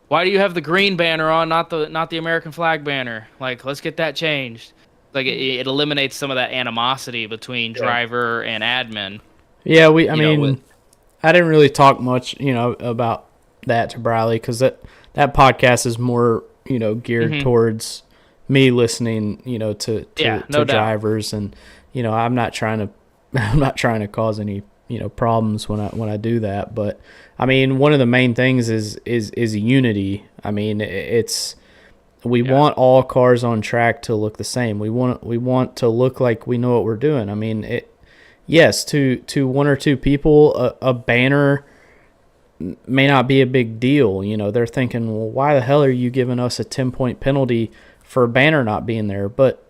Speaker 3: why do you have the green banner on, not the American flag banner? Like, let's get that changed. Like it eliminates some of that animosity between driver and admin.
Speaker 1: Yeah, I didn't really talk much, about that to Briley because that podcast is more, geared towards me listening, to drivers, and I'm not trying to cause any problems when I do that. But I mean, one of the main things is unity. I mean, we want all cars on track to look the same. We want to look like we know what we're doing. I mean, yes, to 1 or 2 people, a banner may not be a big deal. They're thinking, well, why the hell are you giving us a 10-point penalty for a banner not being there? But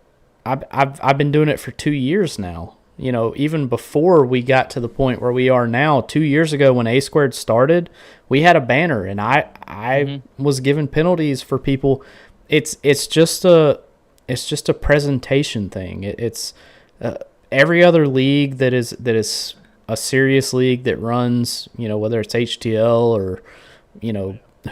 Speaker 1: I've been doing it for 2 years now. Even before we got to the point where we are now, 2 years ago when A Squared started, we had a banner, and I was given penalties for people. It's just a presentation thing. It's every other league that is a serious league that runs, whether it's HTL or,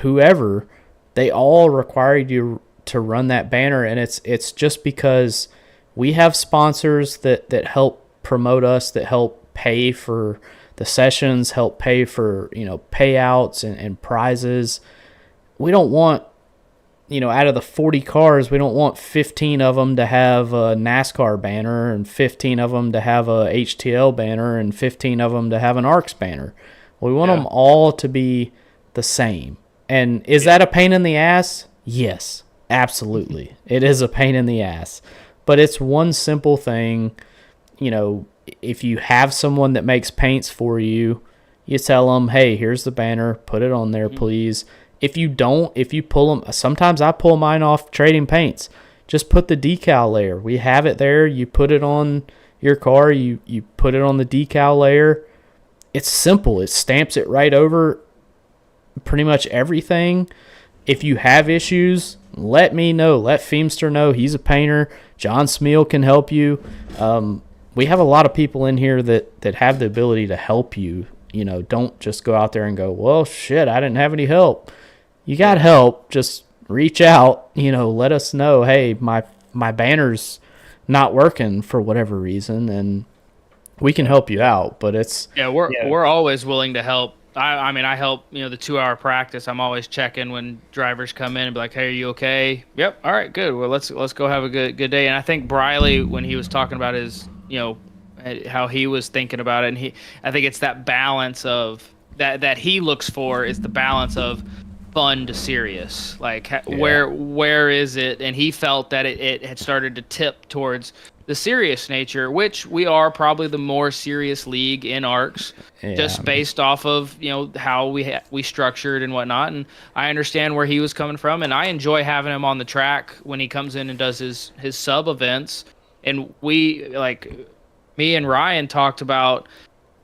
Speaker 1: whoever, they all require you to run that banner, and it's just because we have sponsors that help promote us, that help pay for the sessions, help pay for, payouts and prizes. We don't want, out of the 40 cars, we don't want 15 of them to have a NASCAR banner and 15 of them to have a HTL banner and 15 of them to have an ARCS banner. We want them all to be the same. And is that a pain in the ass? Yes, absolutely. It is a pain in the ass. But it's one simple thing. If you have someone that makes paints for you, you tell them, hey, here's the banner, put it on there, please. If you pull them, sometimes I pull mine off Trading Paints. Just put the decal layer. We have it there. You put it on your car. You put it on the decal layer. It's simple. It stamps it right over pretty much everything. If you have issues, let me know. Let Feemster know. He's a painter. John Smeal can help you. We have a lot of people in here that have the ability to help you. Don't just go out there and go, well, shit, I didn't have any help. You got help. Just reach out, let us know, hey, my banner's not working for whatever reason, and we can help you out. But
Speaker 3: we're always willing to help. I help, the 2-hour practice. I'm always checking when drivers come in and be like, hey, are you okay? Yep. All right, good. Well, let's go have a good day. And I think Briley, when he was talking about his, how he was thinking about it, and I think it's that balance of that he looks for, is the balance of fun to serious. Like, where is it? And he felt that it had started to tip towards the serious nature, which we are probably the more serious league in ARCS, just based off of how we structured and whatnot. And I understand where he was coming from, and I enjoy having him on the track when he comes in and does his sub events. And me and Ryan talked about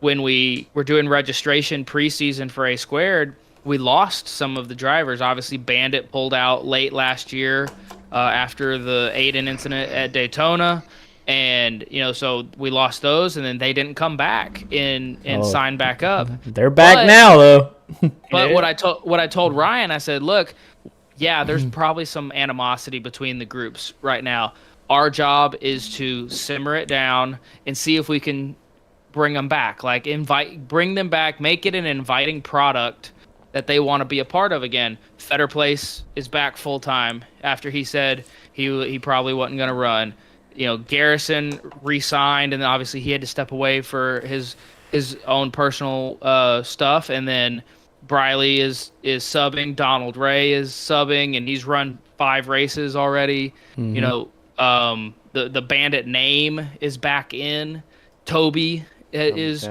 Speaker 3: when we were doing registration preseason for A Squared, we lost some of the drivers. Obviously, Bandit pulled out late last year after the Aiden incident at Daytona. And, so we lost those, and then they didn't come back and sign back up.
Speaker 1: They're back now, though.
Speaker 3: But what I told Ryan, I said, look, there's probably some animosity between the groups right now. Our job is to simmer it down and see if we can bring them back. Like, bring them back, make it an inviting product that they want to be a part of again. Fetter Place is back full time after he said he probably wasn't going to run. Garrison re-signed, and then obviously he had to step away for his own personal stuff. And then Briley is subbing, Donald Ray is subbing, and he's run 5 races already. Mm-hmm. The Bandit name is back in. Toby is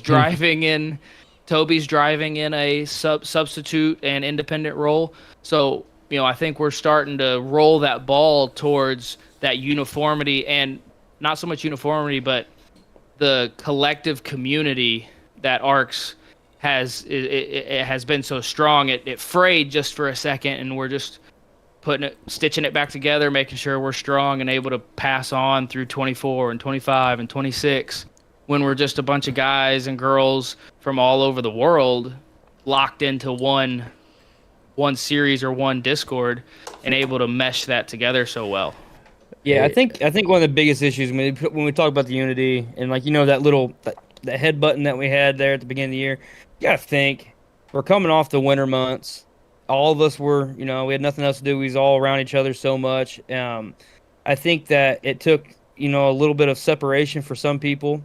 Speaker 3: driving in. Toby's driving in a substitute and independent role. So, I think we're starting to roll that ball towards that uniformity, and not so much uniformity, but the collective community that ARCS has been so strong. It frayed just for a second, and we're just stitching it back together, making sure we're strong and able to pass on through 24 and 25 and 26 when we're just a bunch of guys and girls from all over the world locked into one series or one Discord and able to mesh that together so well.
Speaker 2: Yeah, I think one of the biggest issues when we talk about the unity and that head button that we had there at the beginning of the year, you gotta think we're coming off the winter months. All of us were, we had nothing else to do. We was all around each other so much. I think that it took, a little bit of separation for some people.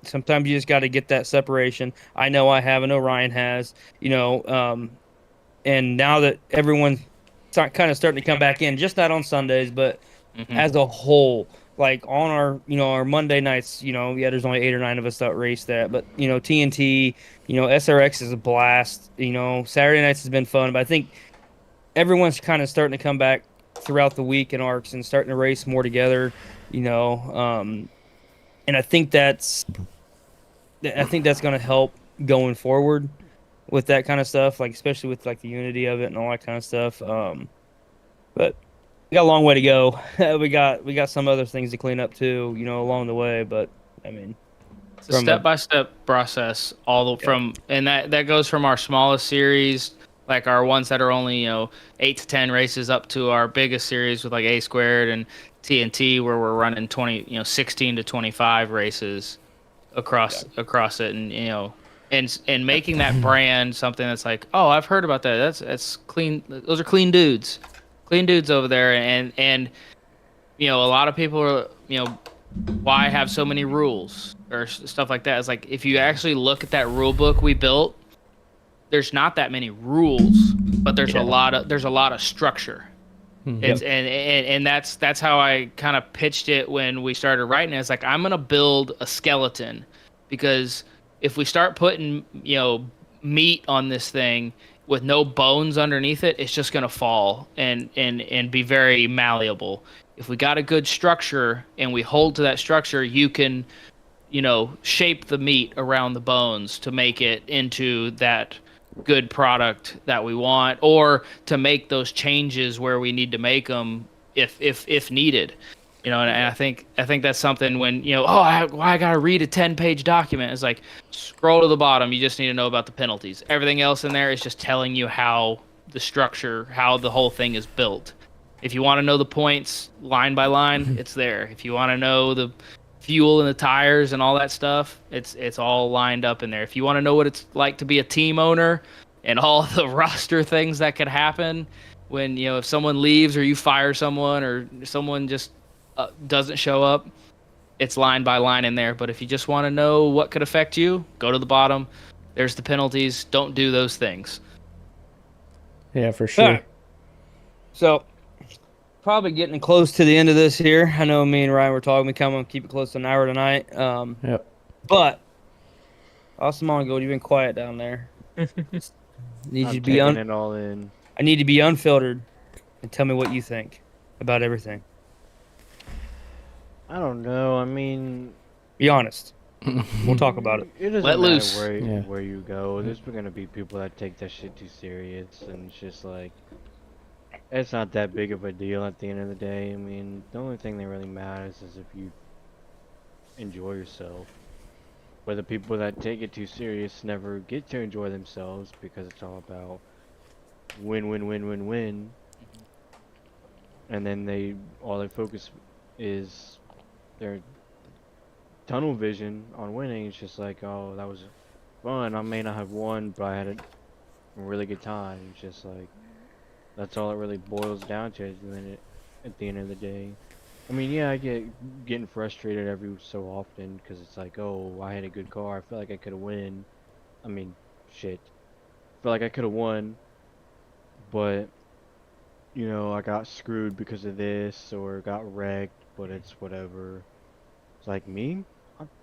Speaker 2: Sometimes you just got to get that separation. I know I have. I know Ryan has. And now that everyone's kind of starting to come back in, just not on Sundays, but as a whole, like on our Monday nights, there's only 8 or 9 of us that race that, but TNT, SRX is a blast. Saturday nights has been fun, but I think everyone's kind of starting to come back throughout the week in ARCS and starting to race more together. And I think that's going to help going forward with that kind of stuff, like especially with like the unity of it and all that kind of stuff. But we got a long way to go. we got some other things to clean up too, along the way. But I mean,
Speaker 3: it's a step-by-step process. And that goes from our smallest series like our ones that are only 8 to 10 races up to our biggest series with like A Squared and TNT, where we're running 16 to 25 races across it, and and making that brand something that's like, oh, I've heard about that. That's clean. Those are clean dudes over there, and a lot of people are why have so many rules or stuff like that. It's like, if you actually look at that rule book we built, there's not that many rules, but there's a lot of structure. It's and that's how I kind of pitched it when we started writing it. It's like, I'm gonna build a skeleton, because if we start putting meat on this thing with no bones underneath it, it's just gonna fall and be very malleable. If we got a good structure and we hold to that structure, you can shape the meat around the bones to make it into that good product that we want, or to make those changes where we need to make them if needed. And I think that's something when I gotta read a 10-page document. It's like, scroll to the bottom, you just need to know about the penalties. Everything else in there is just telling you how the structure, how the whole thing is built. If you want to know the points line by line, it's there. If you want to know the fuel and the tires and all that stuff, it's all lined up in there. If you want to know what it's like to be a team owner and all the roster things that could happen when if someone leaves, or you fire someone, or someone just doesn't show up, it's line by line in there. But if you just want to know what could affect you, go to the bottom. There's the penalties. Don't do those things.
Speaker 1: Yeah, for sure.
Speaker 2: Right. So, probably getting close to the end of this here. I know me and Ryan were talking. We kind of want to keep it close to an hour tonight.
Speaker 1: Yep.
Speaker 2: But, Austin Mongold, you've been quiet down there. Need
Speaker 4: I'm
Speaker 2: you to be
Speaker 4: taking it all in.
Speaker 2: I need to be unfiltered and tell me what you think about everything.
Speaker 4: I don't know. I mean,
Speaker 2: be honest. We'll talk about it.
Speaker 4: It doesn't
Speaker 3: Let
Speaker 4: matter
Speaker 3: loose.
Speaker 4: where you go. There's gonna be people that take that shit too serious, and it's just like, it's not that big of a deal at the end of the day. I mean, the only thing that really matters is if you enjoy yourself. Where the people that take it too serious never get to enjoy themselves, because it's all about win, win, win, win, win. And then all their focus is their tunnel vision on winning. It's just like, oh, that was fun. I may not have won, but I had a really good time. It's just like, that's all it really boils down to at the end of the day. I mean, yeah, I getting frustrated every so often, because it's like, oh, I had a good car. I feel like I could have won. I mean, shit. I feel like I could have won, but I got screwed because of this, or got wrecked, but it's whatever. It's like, me?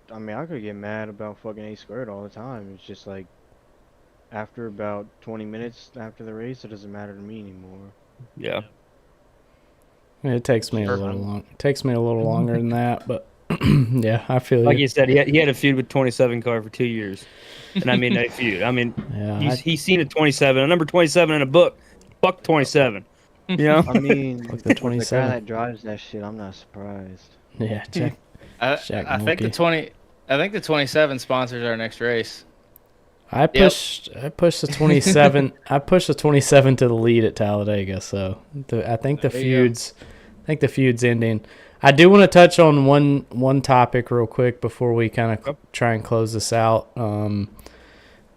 Speaker 4: I mean, I could get mad about fucking A Squared all the time. It's just like, after about 20 minutes after the race, it doesn't matter to me anymore.
Speaker 2: Yeah.
Speaker 1: It takes me a little long. It takes me a little longer than that, but yeah, I feel
Speaker 2: like you said, he had a feud with 27 car for 2 years, and I mean a feud. I mean,
Speaker 1: yeah,
Speaker 2: he's seen a 27, a number 27 in a book. Fuck 27.
Speaker 4: I mean,
Speaker 1: the 27.
Speaker 4: The guy that drives that shit, I'm not surprised.
Speaker 1: Yeah, check.
Speaker 3: I think the 27 sponsors our next race.
Speaker 1: I pushed the 27. I pushed the 27 to the lead at Talladega. So I think the feud's ending. I do want to touch on one topic real quick before we kind of try and close this out.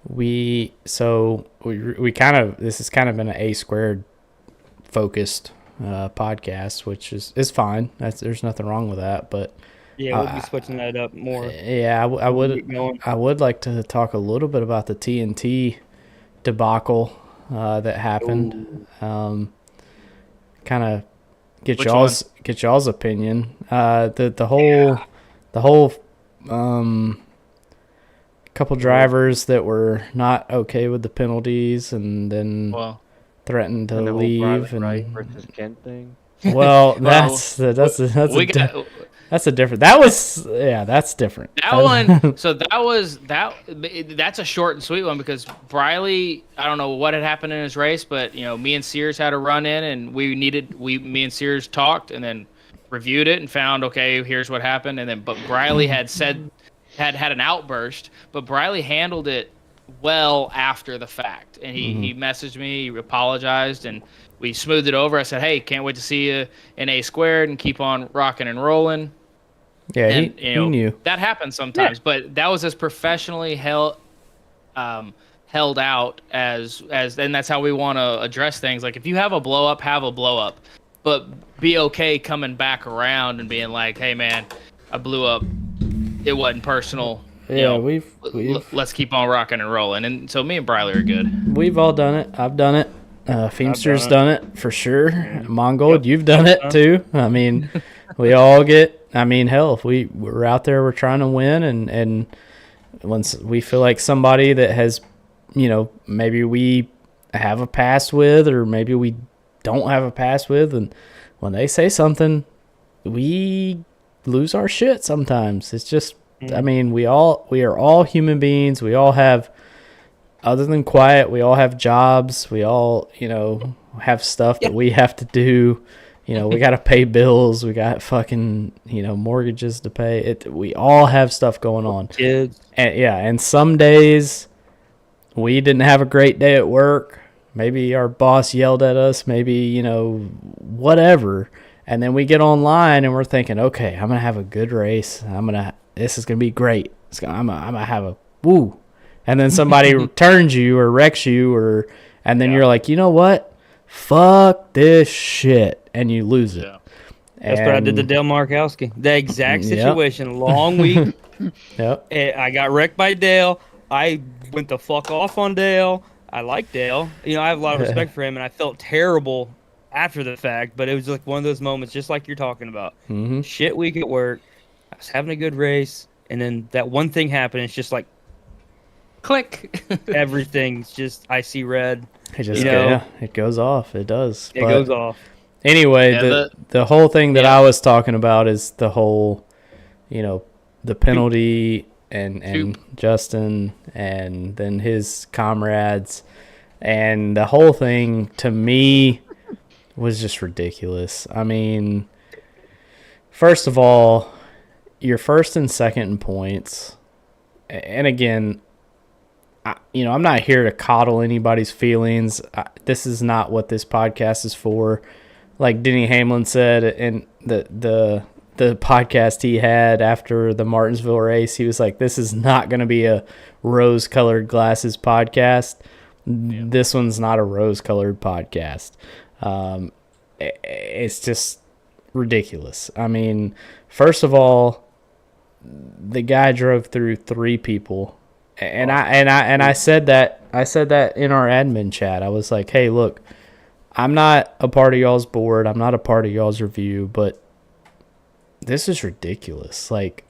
Speaker 1: We kind of, this has kind of been an A Squared focused podcast, which is fine. There's nothing wrong with that, but.
Speaker 2: Yeah, we'll be switching that up more.
Speaker 1: Yeah, I would like to talk a little bit about the TNT debacle that happened. Kind of get y'all's opinion. The whole couple drivers that were not okay with the penalties, and then threatened to leave. And
Speaker 4: right versus Kent thing.
Speaker 1: Well, that's a different. That's different.
Speaker 3: That's a short and sweet one, because Briley, I don't know what had happened in his race, but me and Sears had a run in, and me and Sears talked and then reviewed it and found, okay, here's what happened, but Briley had an outburst, but Briley handled it well after the fact, and he messaged me, he apologized, and we smoothed it over. I said, hey, can't wait to see you in A squared and keep on rocking and rolling.
Speaker 1: Yeah,
Speaker 3: And
Speaker 1: he knew.
Speaker 3: that happens sometimes, but that was as professionally held out as and that's how we want to address things. Like, if you have a blow up, have a blow up, but be okay coming back around and being like, hey man, I blew up, it wasn't personal.
Speaker 1: Yeah,
Speaker 3: we've let's keep on rocking and rolling. And so me and Briley are good.
Speaker 1: We've all done it. I've done it. Feemster's done it for sure. Mongold, you've done it too. I mean, we all get. I mean, hell, if we're out there, we're trying to win, and once we feel like somebody that has, maybe we have a past with, or maybe we don't have a past with, and when they say something, we lose our shit sometimes. It's just. I mean, we are all human beings. We all have, other than quiet, we all have jobs. We all, have stuff that we have to do. We got to pay bills. We got fucking, mortgages to pay. We all have stuff going on.
Speaker 2: Kids.
Speaker 1: And some days we didn't have a great day at work. Maybe our boss yelled at us. Maybe, whatever. And then we get online and we're thinking, okay, I'm going to have a good race. This is going to be great. I'm going to have a woo. And then somebody turns you or wrecks you, and then you're like, you know what? Fuck this shit. And you lose it.
Speaker 2: Yeah. That's what I did to Dale Markowski. The exact situation. Long week.
Speaker 1: Yep.
Speaker 2: I got wrecked by Dale. I went the fuck off on Dale. I like Dale. I have a lot of respect for him, and I felt terrible after the fact, but it was like one of those moments, just like you're talking about.
Speaker 1: Mm-hmm.
Speaker 2: Shit week at work. I was having a good race, and then that one thing happened. It's just like,
Speaker 3: click.
Speaker 2: Everything's just I see red.
Speaker 1: It just it goes off. It does.
Speaker 2: It goes off.
Speaker 1: Anyway, the whole thing that I was talking about is the whole, the penalty and Justin and then his comrades, and the whole thing to me was just ridiculous. I mean, first of all, you're first and second in points. And again, I'm not here to coddle anybody's feelings. This is not what this podcast is for. Like Denny Hamlin said in the podcast he had after the Martinsville race, he was like, this is not going to be a rose-colored glasses podcast. Yeah. This one's not a rose-colored podcast. It's just ridiculous. I mean, first of all, the guy drove through 3 people, and I said that in our admin chat. I was like, hey, look, I'm not a part of y'all's board. I'm not a part of y'all's review, but this is ridiculous. Like,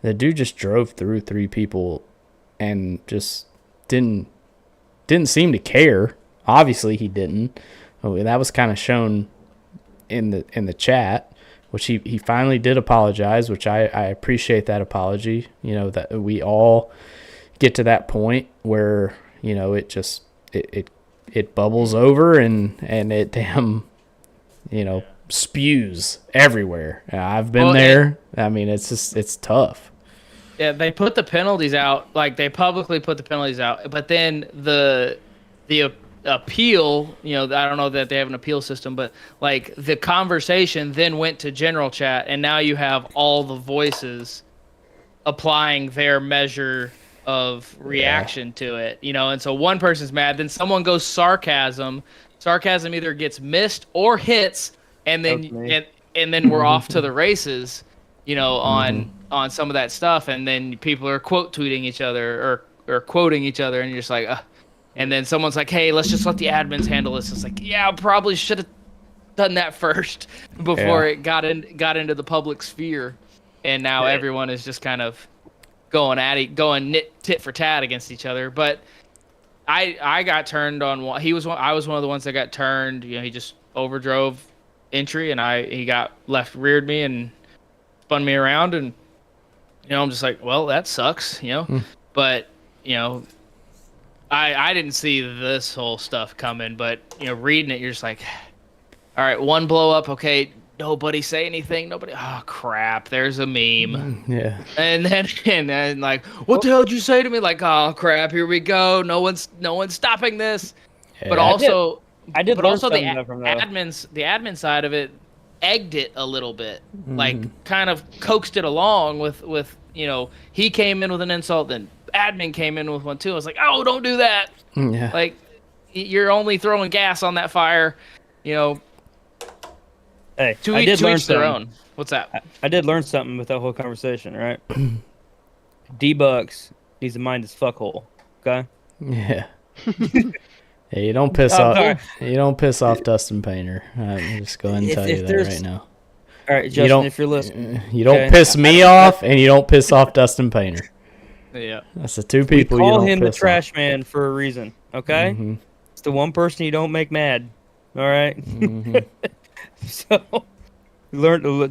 Speaker 1: the dude just drove through 3 people and just didn't seem to care. Obviously, he didn't. That was kind of shown in the chat, which he finally did apologize, which I appreciate that apology. That we all get to that point where it just it bubbles over and it damn spews everywhere. I've been there. I mean, it's tough.
Speaker 3: Yeah, they put the penalties out, like they publicly put the penalties out, but then the appeal, I don't know that they have an appeal system, but like the conversation then went to general chat, and now you have all the voices applying their measure of reaction to it, and so one person's mad, then someone goes sarcasm either gets missed or hits, and then and then we're off to the races, on some of that stuff, and then people are quote tweeting each other or quoting each other, and you're just like, and then someone's like, hey, let's just let the admins handle this. It's like, yeah, probably should have done that first before it got into the public sphere, and now everyone is just kind of going tit for tat against each other. But I got turned on. I was one of the ones that got turned. He just overdrove entry, and he got reared me and spun me around, and I'm just like, well, that sucks, But I didn't see this whole stuff coming, but reading it, you're just like, all right, one blow up, okay, nobody say anything. Nobody. Oh crap! There's a meme.
Speaker 1: Yeah.
Speaker 3: And then like, what the hell did you say to me? Like, oh crap! Here we go. No one's stopping this.
Speaker 1: Yeah.
Speaker 3: But also,
Speaker 2: I did
Speaker 3: but
Speaker 2: learn
Speaker 3: also the
Speaker 2: something from that.
Speaker 3: admin side of it egged it a little bit, like kind of coaxed it along with he came in with an insult, then admin came in with one too. I was like, oh, don't do that.
Speaker 1: Yeah.
Speaker 3: Like, you're only throwing gas on that fire.
Speaker 2: Hey,
Speaker 3: To
Speaker 2: I did
Speaker 3: each
Speaker 2: learn
Speaker 3: their
Speaker 2: something.
Speaker 3: own. What's that?
Speaker 2: I did learn something with that whole conversation, right? D-Bucks needs to mind his fuckhole, okay?
Speaker 1: Yeah. Yeah, you don't piss
Speaker 2: I'm
Speaker 1: off.
Speaker 2: sorry.
Speaker 1: You don't piss off Dustin Painter. I'm just go ahead and
Speaker 2: If-
Speaker 1: tell
Speaker 2: if
Speaker 1: you that
Speaker 2: there's-
Speaker 1: right now.
Speaker 2: All right,
Speaker 1: You
Speaker 2: Justin,
Speaker 1: don't-
Speaker 2: if you're listening.
Speaker 1: You don't
Speaker 2: Okay.
Speaker 1: piss me off, and you don't piss off Dustin Painter.
Speaker 3: Yeah.
Speaker 1: That's the two
Speaker 2: We
Speaker 1: people you
Speaker 2: call
Speaker 1: don't
Speaker 2: him the
Speaker 1: piss
Speaker 2: trash man for a reason, okay?
Speaker 1: off.
Speaker 2: It's the one person you don't make mad, all right?
Speaker 1: Mhm.
Speaker 2: So,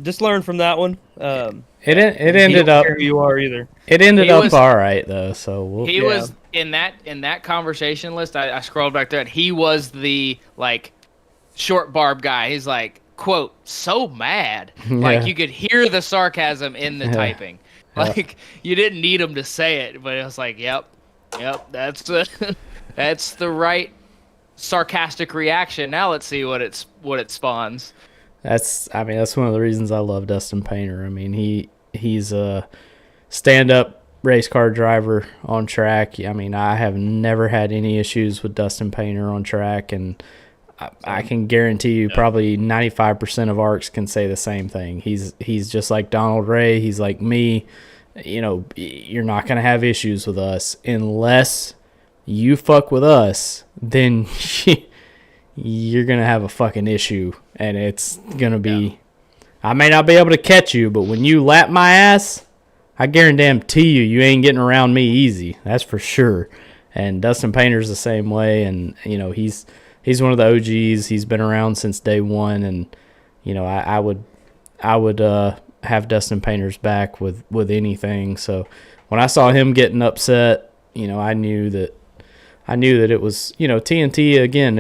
Speaker 2: just learn from that one.
Speaker 1: It
Speaker 2: you
Speaker 1: ended
Speaker 2: don't
Speaker 1: up
Speaker 2: care who you are either.
Speaker 1: it ended
Speaker 3: He
Speaker 1: up
Speaker 3: was-
Speaker 1: all right though. So we'll,
Speaker 3: He was in that conversation list. I scrolled back there, and he was the like short barb guy. He's like, quote, so mad.
Speaker 1: Yeah.
Speaker 3: Like, you could hear the sarcasm in the
Speaker 1: Yeah.
Speaker 3: typing.
Speaker 1: Yeah.
Speaker 3: Like, you didn't need him to say it, but it was like, yep, that's the that's the right sarcastic reaction. Now let's see what it spawns.
Speaker 1: That's one of the reasons I love Dustin Painter. I mean, he's a stand-up race car driver on track. I mean, I have never had any issues with Dustin Painter on track, and I can guarantee you probably 95% of ARCs can say the same thing. He's just like Donald Ray. He's like me. You're not going to have issues with us unless you fuck with us, then you're going to have a fucking issue, and it's going to be I may not be able to catch you, but when you lap my ass, I guarantee you ain't getting around me easy. That's for sure. And Dustin Painter's the same way, and he's one of the OGs. He's been around since day one, and I would have Dustin Painter's back with anything. So when I saw him getting upset, I knew that it was TNT again.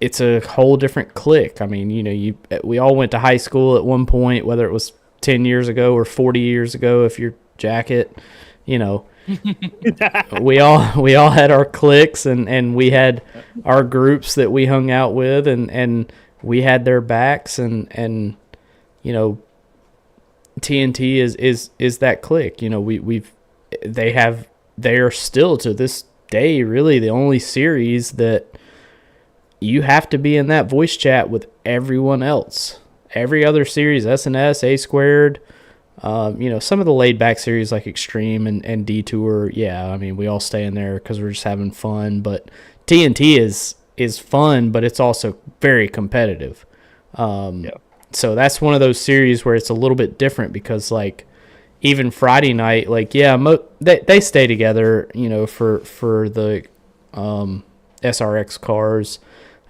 Speaker 1: It's a whole different clique. I mean, we all went to high school at one point, whether it was 10 years ago or 40 years ago. If you're Jacket, we all had our cliques, and we had our groups that we hung out with, and we had their backs, and TNT is that clique. They are still to this day really the only series that you have to be in that voice chat with everyone else. Every other series, SNS, A Squared, some of the laid back series like Extreme and Detour, yeah, I mean, we all stay in there because we're just having fun. But TNT is fun, but it's also very competitive. So that's one of those series where it's a little bit different because, like, even Friday night, like, yeah, they stay together, for the SRX cars.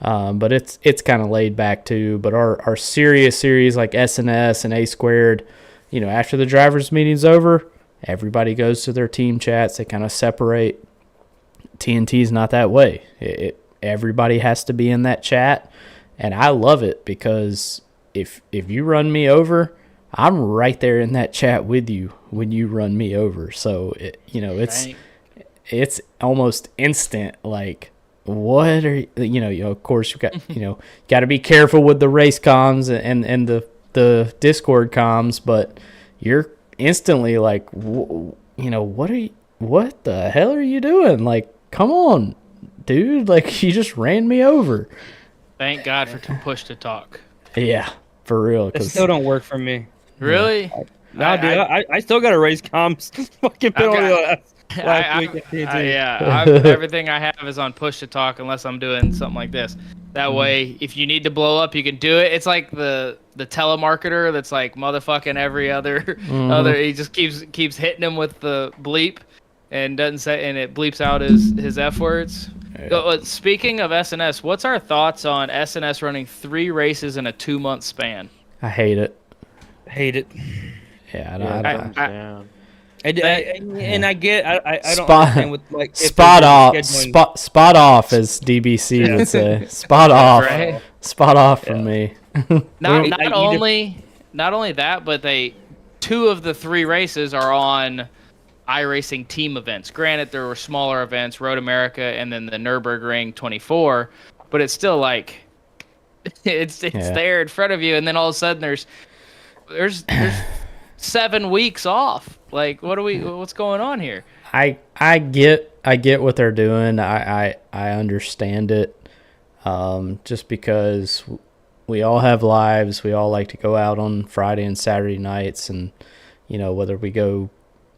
Speaker 1: But it's kind of laid back too. But our serious series like SNS and A Squared, after the drivers' meeting's over, everybody goes to their team chats. They kind of separate. TNT's not that way. Everybody has to be in that chat, and I love it because if you run me over, I'm right there in that chat with you when you run me over. So it's almost instant. Like, what are of course you got got to be careful with the race comms and the Discord comms, but you're instantly like, what the hell are you doing? Like, come on, dude, like, you just ran me over.
Speaker 3: Thank God for push to talk.
Speaker 1: Yeah, for real.
Speaker 2: It still don't work for me.
Speaker 3: Really?
Speaker 2: No, dude, I still got to raise comms. Fucking penalty last week at TNT.
Speaker 3: Everything I have is on push to talk unless I'm doing something like this. That way, if you need to blow up, you can do it. It's like the telemarketer that's like motherfucking every other He just keeps hitting him with the bleep and doesn't say, and it bleeps out his F words.
Speaker 1: Yeah.
Speaker 3: Speaking of SNS, what's our thoughts on SNS running 3 races in a 2-month span?
Speaker 1: I hate it.
Speaker 2: Hate it.
Speaker 1: Yeah,
Speaker 2: I don't
Speaker 1: Spot-
Speaker 2: understand with like if
Speaker 1: spot
Speaker 2: there's
Speaker 1: off,
Speaker 2: scheduling-
Speaker 1: spot off, as DBC would say. Spot off,
Speaker 3: Right.
Speaker 1: spot off from me.
Speaker 3: Not only that, but 2 of the 3 races are on iRacing team events. Granted, there were smaller events, Road America and then the Nürburgring 24, but it's still like it's there in front of you, and then all of a sudden there's 7 weeks off. Like, what's going on here?
Speaker 1: I get what they're doing. I understand it. Just because we all have lives, we all like to go out on Friday and Saturday nights, and whether we go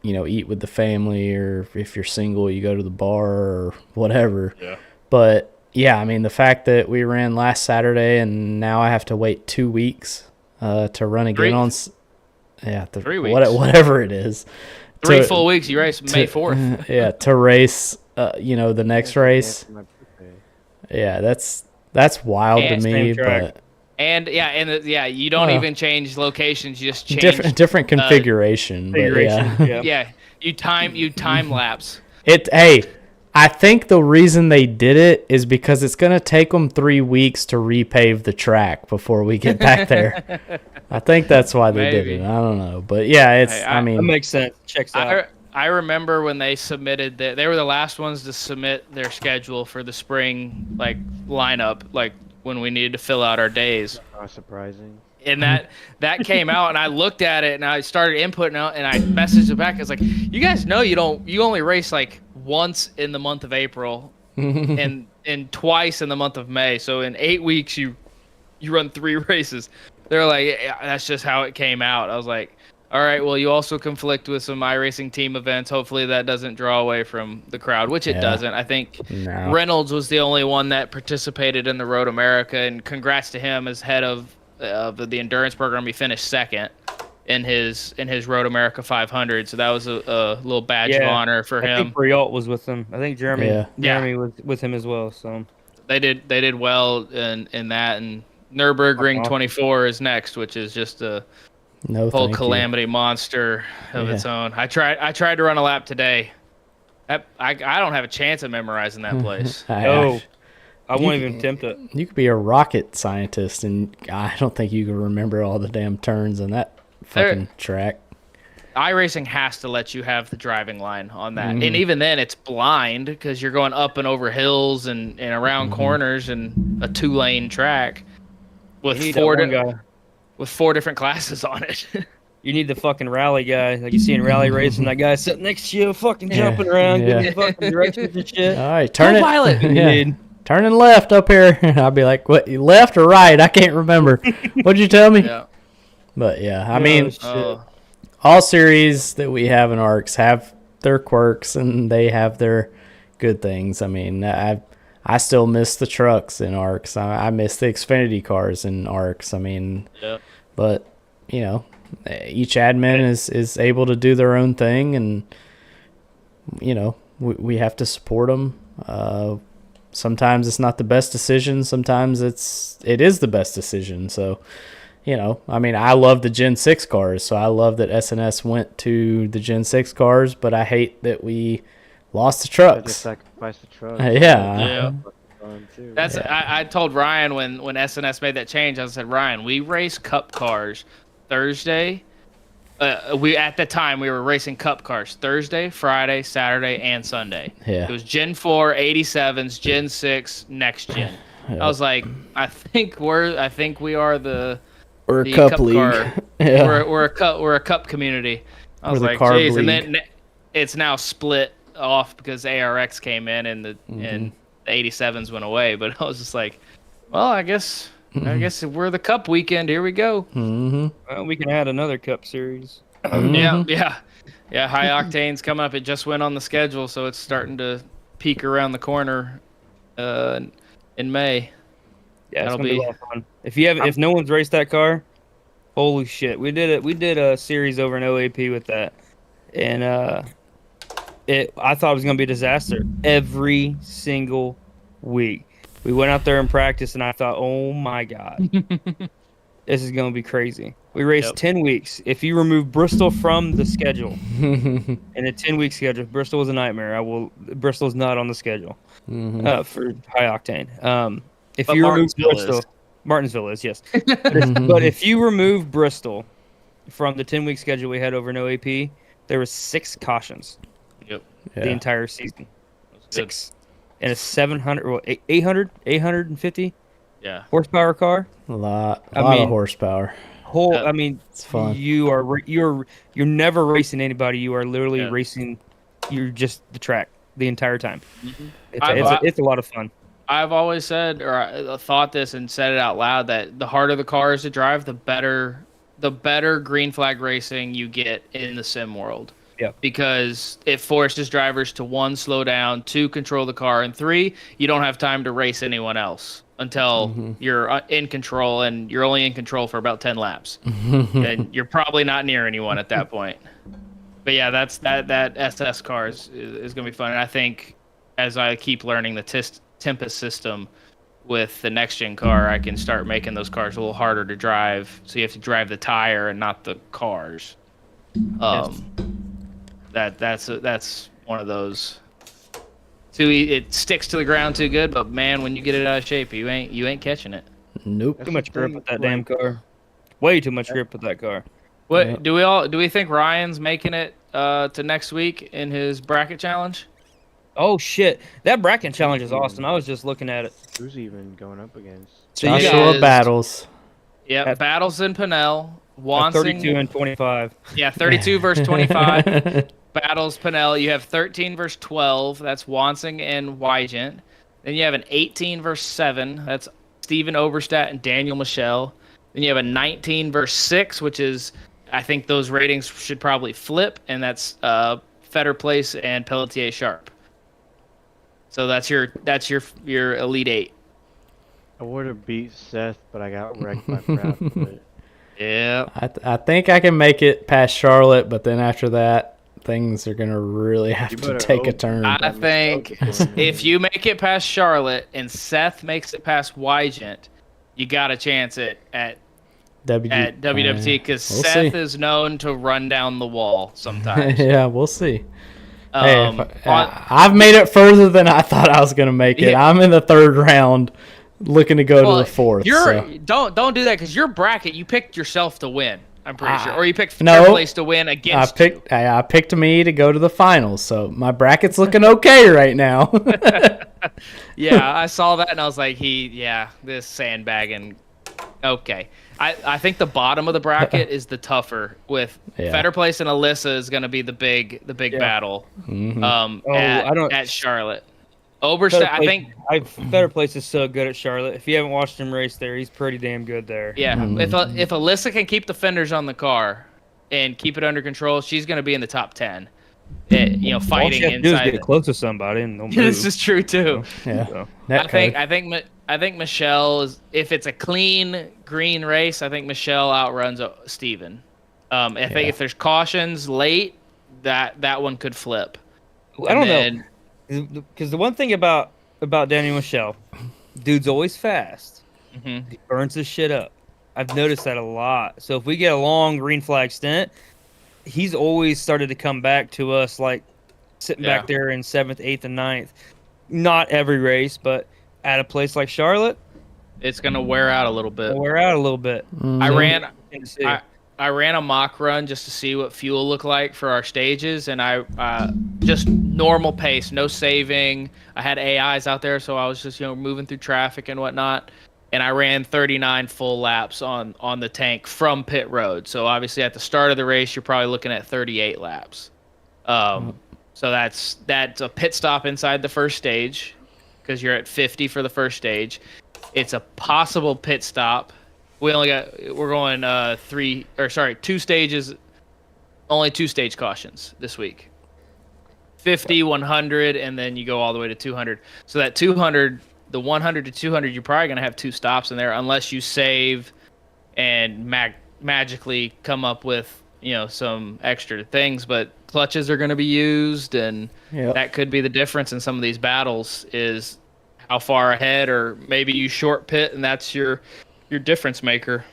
Speaker 1: eat with the family, or if you're single you go to the bar or whatever.
Speaker 3: Yeah.
Speaker 1: But yeah, I mean, the fact that we ran last Saturday and now I have to wait 2 weeks to run again on
Speaker 3: 3 weeks,
Speaker 1: whatever it is.
Speaker 3: 3 full weeks. You race May 4th.
Speaker 1: Yeah, to race the next race. Yeah, that's wild to me, but
Speaker 3: you don't even change locations, you just change
Speaker 1: different configuration.
Speaker 3: Yeah, you time lapse.
Speaker 1: I think the reason they did it is because it's going to take them 3 weeks to repave the track before we get back there. I think that's why they did it. I don't know. But yeah,
Speaker 2: that makes sense. Checks out.
Speaker 3: I remember when they submitted they were the last ones to submit their schedule for the spring lineup, when we needed to fill out our days.
Speaker 4: Surprising.
Speaker 3: And that came out, and I looked at it, and I started inputting out, and I messaged it back. I was like, "You guys know you only race once in the month of April, and twice in the month of May. So in 8 weeks, you run 3 races." They're like, yeah, "That's just how it came out." I was like, "All right, well, you also conflict with some iRacing team events. Hopefully that doesn't draw away from the crowd," which it doesn't. I think Reynolds was the only one that participated in the Road America, and congrats to him as head of the endurance program. He finished second in his Road America 500, so that was a little badge of honor for him.
Speaker 2: I think Brialt was with him. I think Jeremy was with him as well. So
Speaker 3: they did well in that, and Nürburgring 24 is next, which is just a whole calamity monster of its own. I tried to run a lap today. I don't have a chance of memorizing that place.
Speaker 2: I won't even attempt it.
Speaker 1: You could be a rocket scientist, and I don't think you could remember all the damn turns on that fucking track.
Speaker 3: iRacing has to let you have the driving line on that, and even then it's blind because you're going up and over hills and around corners and a 2-lane track with 4 different classes on it.
Speaker 2: You need the fucking rally guy, like you see in rally racing. That guy sitting next to you, fucking jumping around, giving you fucking directions and shit.
Speaker 1: All right, turn it.
Speaker 3: Pilot.
Speaker 1: Turning left up here. I'll be like, what? Left or right? I can't remember. What'd you tell me?
Speaker 3: Yeah.
Speaker 1: But yeah, I mean, all series that we have in ARCs have their quirks and they have their good things. I mean, I still miss the trucks in ARCs. I miss the Xfinity cars in ARCs. I mean, but each admin is able to do their own thing, and we have to support them. Sometimes it's not the best decision. Sometimes it is the best decision. So, I mean, I love the Gen 6 cars, so I love that SNS went to the Gen 6 cars, but I hate that we lost the trucks.
Speaker 4: Sacrifice the trucks.
Speaker 1: Yeah.
Speaker 3: I told Ryan when SNS made that change, I said, "Ryan, we race Cup cars Thursday." At the time we were racing Cup cars Thursday, Friday, Saturday, and Sunday.
Speaker 1: Yeah.
Speaker 3: It was Gen 4 87s, Gen 6 next gen. I was like, I think we are the
Speaker 1: Cup league.
Speaker 3: Car.
Speaker 1: Yeah.
Speaker 3: We're a Cup community. I was like, geez, and then it's now split off because ARX came in and the 87s went away. But I was just like, well, I guess we're the Cup weekend. Here we go.
Speaker 2: Well, we can add another Cup series.
Speaker 3: Yeah. High Octane's coming up. It just went on the schedule, so it's starting to peak around the corner in May.
Speaker 2: Yeah, it's gonna be a lot of fun. If no one's raced that car, holy shit, we did a series over an OAP with that, and I thought it was gonna be a disaster every single week. We went out there and practiced, and I thought, oh my god, this is going to be crazy. We raced 10 weeks. If you remove Bristol from the schedule, in a 10-week schedule, Bristol was a nightmare. Bristol's not on the schedule for High Octane. If you remove Bristol, Martinsville is, yes. But if you remove Bristol from the 10-week schedule we had over no AP, there was 6 cautions
Speaker 3: Yep.
Speaker 2: the entire season.
Speaker 3: That's good.
Speaker 2: 6. And a 850
Speaker 3: Yeah.
Speaker 2: horsepower car.
Speaker 1: A lot
Speaker 2: I
Speaker 1: of
Speaker 2: mean,
Speaker 1: horsepower.
Speaker 3: Yeah.
Speaker 2: I mean,
Speaker 1: It's fun.
Speaker 2: you're never racing anybody. You are literally
Speaker 3: Yeah.
Speaker 2: racing. You're just the track the entire time.
Speaker 3: Mhm.
Speaker 2: It's a lot of fun.
Speaker 3: I've always said, or I thought this and said it out loud, that the harder the car is to drive, the better green flag racing you get in the sim world.
Speaker 2: Yeah.
Speaker 3: Because it forces drivers to 1, slow down, 2, control the car, and 3, you don't have time to race anyone else until you're in control, and you're only in control for about 10 laps. And you're probably not near anyone at that point. But yeah, that SS car is going to be fun. And I think as I keep learning the Tempest system with the next gen car, I can start making those cars a little harder to drive. So you have to drive the tire and not the cars. That's one of those. It sticks to the ground too good, but man, when you get it out of shape, you ain't catching it.
Speaker 1: Nope.
Speaker 2: Too much grip with that damn car. Way too much grip with that car.
Speaker 3: What
Speaker 1: Yeah.
Speaker 3: do we think Ryan's making it to next week in his bracket challenge?
Speaker 2: Oh shit, that bracket challenge is awesome. I was just looking at it.
Speaker 4: Who's even going up against?
Speaker 2: So you
Speaker 1: Joshua
Speaker 3: got-
Speaker 1: Battles.
Speaker 3: Yep,
Speaker 2: At-
Speaker 3: Battles in Pinnell,
Speaker 2: got
Speaker 3: Wansing,
Speaker 2: 32 and 25.
Speaker 3: yeah, 32 versus 25. Battles Pinnell. You have 13 versus 12. That's Wansing and Wygent. Then you have an 18 versus 7. That's Steven Oberstadt and Daniel Michelle. Then you have a 19 versus 6, which is, I think those ratings should probably flip, and that's Fetter Place and Pelletier Sharp. So that's your Elite 8.
Speaker 4: I would have beat Seth, but I got wrecked by Proud.
Speaker 3: Yeah.
Speaker 1: I think I can make it past Charlotte, but then after that, things are gonna really have
Speaker 4: You
Speaker 1: to
Speaker 4: better
Speaker 1: take a
Speaker 4: hope.
Speaker 1: turn.
Speaker 3: I think if you make it past Charlotte and Seth makes it past Wygent, you got a chance at WWT, because
Speaker 1: We'll
Speaker 3: Seth
Speaker 1: see.
Speaker 3: is known to run down the wall sometimes.
Speaker 1: Yeah, we'll see. Hey,
Speaker 3: Um,
Speaker 1: I've made it further than I thought I was gonna make it.
Speaker 3: Yeah.
Speaker 1: I'm in the 3rd round, looking to go to the 4th.
Speaker 3: Don't do that, because your bracket, you picked yourself to win. I'm pretty sure, or you picked
Speaker 1: no.
Speaker 3: third place to win against you.
Speaker 1: I picked me to go to the finals, so my bracket's looking okay right now.
Speaker 3: Yeah, I saw that and I was like, this sandbagging. Okay. I think the bottom of the bracket is the tougher, with Fetter Place and Alyssa is going to be the big battle. At Charlotte. Oberstadt, I think.
Speaker 2: Better Place is so good at Charlotte. If you haven't watched him race there, he's pretty damn good there.
Speaker 3: Yeah, if Alyssa can keep the fenders on the car and keep it under control, she's going to be in the top 10. Fighting
Speaker 2: All she has to do is
Speaker 3: inside.
Speaker 2: get close to somebody and they'll move.
Speaker 3: This is true too.
Speaker 1: Yeah.
Speaker 2: So.
Speaker 3: I think Michelle is, if it's a clean green race, I think Michelle outruns Steven. I think if there's cautions late, that one could flip.
Speaker 2: I don't know. Because the one thing about Danny Michelle, dude's always fast.
Speaker 3: Mm-hmm.
Speaker 2: He burns his shit up. I've noticed that a lot. So if we get a long green flag stint, he's always started to come back to us, like sitting back there in 7th, 8th, and 9th. Not every race, but at a place like Charlotte,
Speaker 3: It's gonna wear out a little bit. I ran a mock run just to see what fuel looked like for our stages, and I just normal pace, no saving. I had AIs out there, so I was just moving through traffic and whatnot. And I ran 39 full laps on the tank from pit road. So obviously at the start of the race, you're probably looking at 38 laps. So that's a pit stop inside the first stage, because you're at 50 for the first stage. It's a possible pit stop. We're going 2 stages, only 2 stage cautions this week. 50, 100, and then you go all the way to 200. So that 200, the 100 to 200, you're probably going to have 2 stops in there unless you save and magically come up with, some extra things. But clutches are going to be used, and that could be the difference in some of these battles, is how far ahead, or maybe you short pit and that's your difference maker.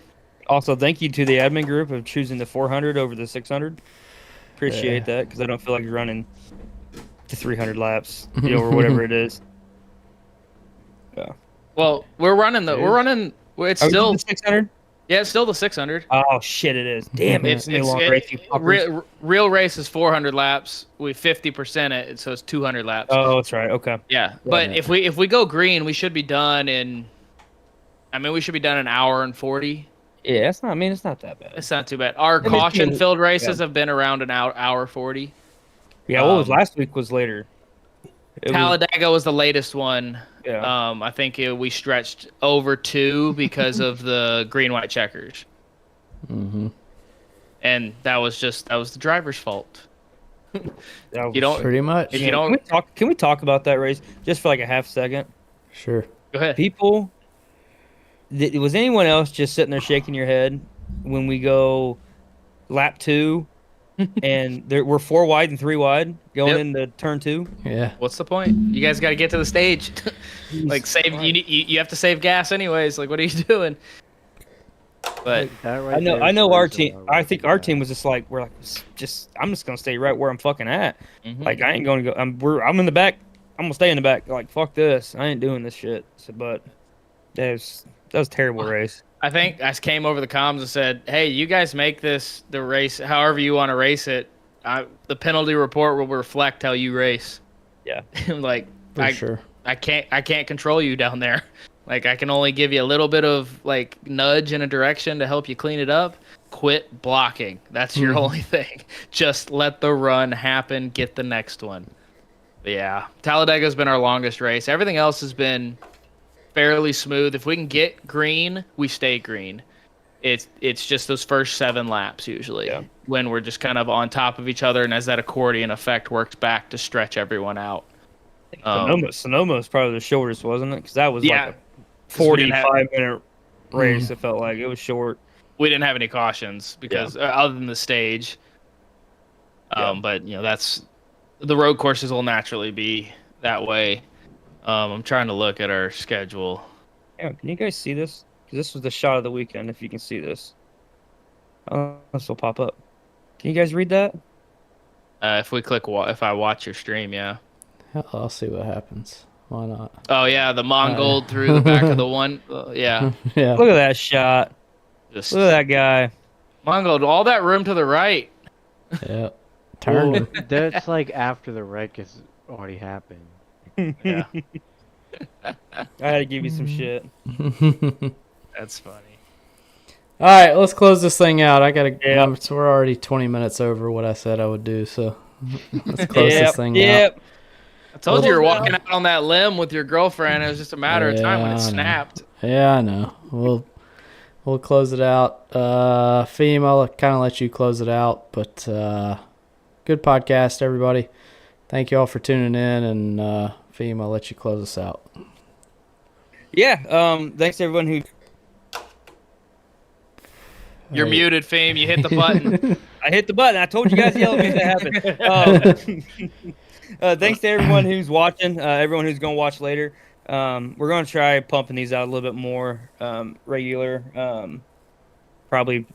Speaker 2: Also, thank you to the admin group of choosing the 400 over the 600. Appreciate that, because I don't feel like you're running to 300 laps, or whatever it is. Yeah.
Speaker 3: Well, we're running Well, it's
Speaker 2: Are we
Speaker 3: still
Speaker 2: doing the 600?
Speaker 3: yeah, it's still the 600.
Speaker 2: Oh shit, it is. Damn it!
Speaker 3: It's
Speaker 2: It's long race. You fuckers.
Speaker 3: real race is 400 laps. We 50% it, so it's 200 laps.
Speaker 2: Oh, that's right. Okay.
Speaker 3: Yeah, but if we go green, we should be done in. I mean, we should be done an hour and 40.
Speaker 2: Yeah, it's not. I mean, it's not that bad.
Speaker 3: It's not too bad. Our caution-filled races have been around an hour 40.
Speaker 2: Yeah, what was last week was later.
Speaker 3: Talladega was the latest one.
Speaker 2: Yeah.
Speaker 3: I think we stretched over 2 because of the green-white checkers.
Speaker 1: Mm-hmm.
Speaker 3: And that was the driver's fault.
Speaker 2: You
Speaker 3: don't
Speaker 1: Pretty much.
Speaker 3: If you don't,
Speaker 2: can we talk about that race just for like a half second?
Speaker 1: Sure.
Speaker 3: go ahead.
Speaker 2: People, was anyone else just sitting there shaking your head when we go lap 2 and we're 4 wide and 3 wide going into turn 2?
Speaker 1: Yeah.
Speaker 3: What's the point? You guys got to get to the stage. Like you have to save gas anyways. Like what are you doing? But
Speaker 2: I know our team. I think our team was just like I'm just gonna stay right where I'm fucking at. Like I ain't gonna go. I'm in the back. I'm gonna stay in the back. Like fuck this. I ain't doing this shit. So, but that was a terrible race.
Speaker 3: I think I came over the comms and said, "Hey, you guys make this the race however you want to race it. The penalty report will reflect how you race."
Speaker 2: Yeah.
Speaker 3: Like
Speaker 1: Sure.
Speaker 3: I can't control you down there. Like I can only give you a little bit of like nudge in a direction to help you clean it up. Quit blocking. That's your only thing. Just let the run happen. Get the next one. But yeah, Talladega's been our longest race. Everything else has been fairly smooth. If we can get green, we stay green. It's just those first 7 laps usually when we're just kind of on top of each other, and as that accordion effect works back to stretch everyone out.
Speaker 2: Sonoma was probably the shortest, wasn't it? Because that was like a 45-minute race. It felt like it was short.
Speaker 3: We didn't have any cautions because other than the stage. But that's the road courses will naturally be that way. I'm trying to look at our schedule.
Speaker 2: Yeah, can you guys see this? Because this was the shot of the weekend. If you can see this, this will pop up. Can you guys read that?
Speaker 3: If we click, if I watch your stream, yeah.
Speaker 1: I'll see what happens. Why not?
Speaker 3: Oh yeah, the Mongold through the back of the one. Yeah.
Speaker 1: Yeah.
Speaker 2: Look at that shot.
Speaker 3: Just
Speaker 2: Look at that guy.
Speaker 3: Mongold, all that room to the right.
Speaker 1: Yeah. Turn.
Speaker 4: That's like after the wreck has already happened.
Speaker 3: Yeah.
Speaker 2: I had to give you some shit.
Speaker 3: That's funny.
Speaker 1: All right, let's close this thing out. So we're already 20 minutes over what I said I would do, so let's close this thing out.
Speaker 3: I told you were walking out on that limb with your girlfriend. It was just a matter of time when it snapped.
Speaker 1: Yeah, I know. We'll close it out. Feem, I'll kind of let you close it out, but good podcast, everybody. Thank you all for tuning in, and Feem, I'll let you close us out.
Speaker 2: Yeah. Thanks to everyone who.
Speaker 3: You're muted, Fame. You hit the button.
Speaker 2: I hit the button. I told you guys the elevator happened. Thanks to everyone who's watching, everyone who's going to watch later. We're going to try pumping these out a little bit more regular, probably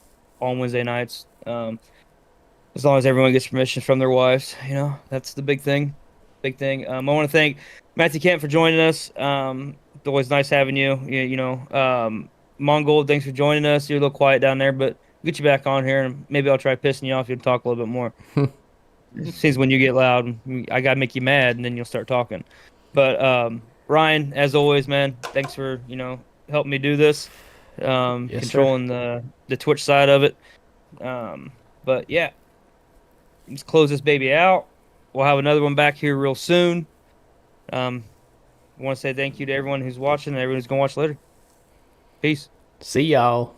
Speaker 2: on Wednesday nights. As long as everyone gets permission from their wives, that's the big thing. I want to thank Matthew Kent for joining us. It's always nice having you. Mongold, thanks for joining us. You're a little quiet down there, but we'll get you back on here, and maybe I'll try pissing you off. You'll talk a little bit more. Seems when you get loud, I gotta make you mad, and then you'll start talking. But Ryan, as always, man, thanks for helping me do this, controlling the Twitch side of it. But yeah, let's close this baby out. We'll have another one back here real soon. I want to say thank you to everyone who's watching and everyone who's gonna watch later. Peace.
Speaker 1: See y'all.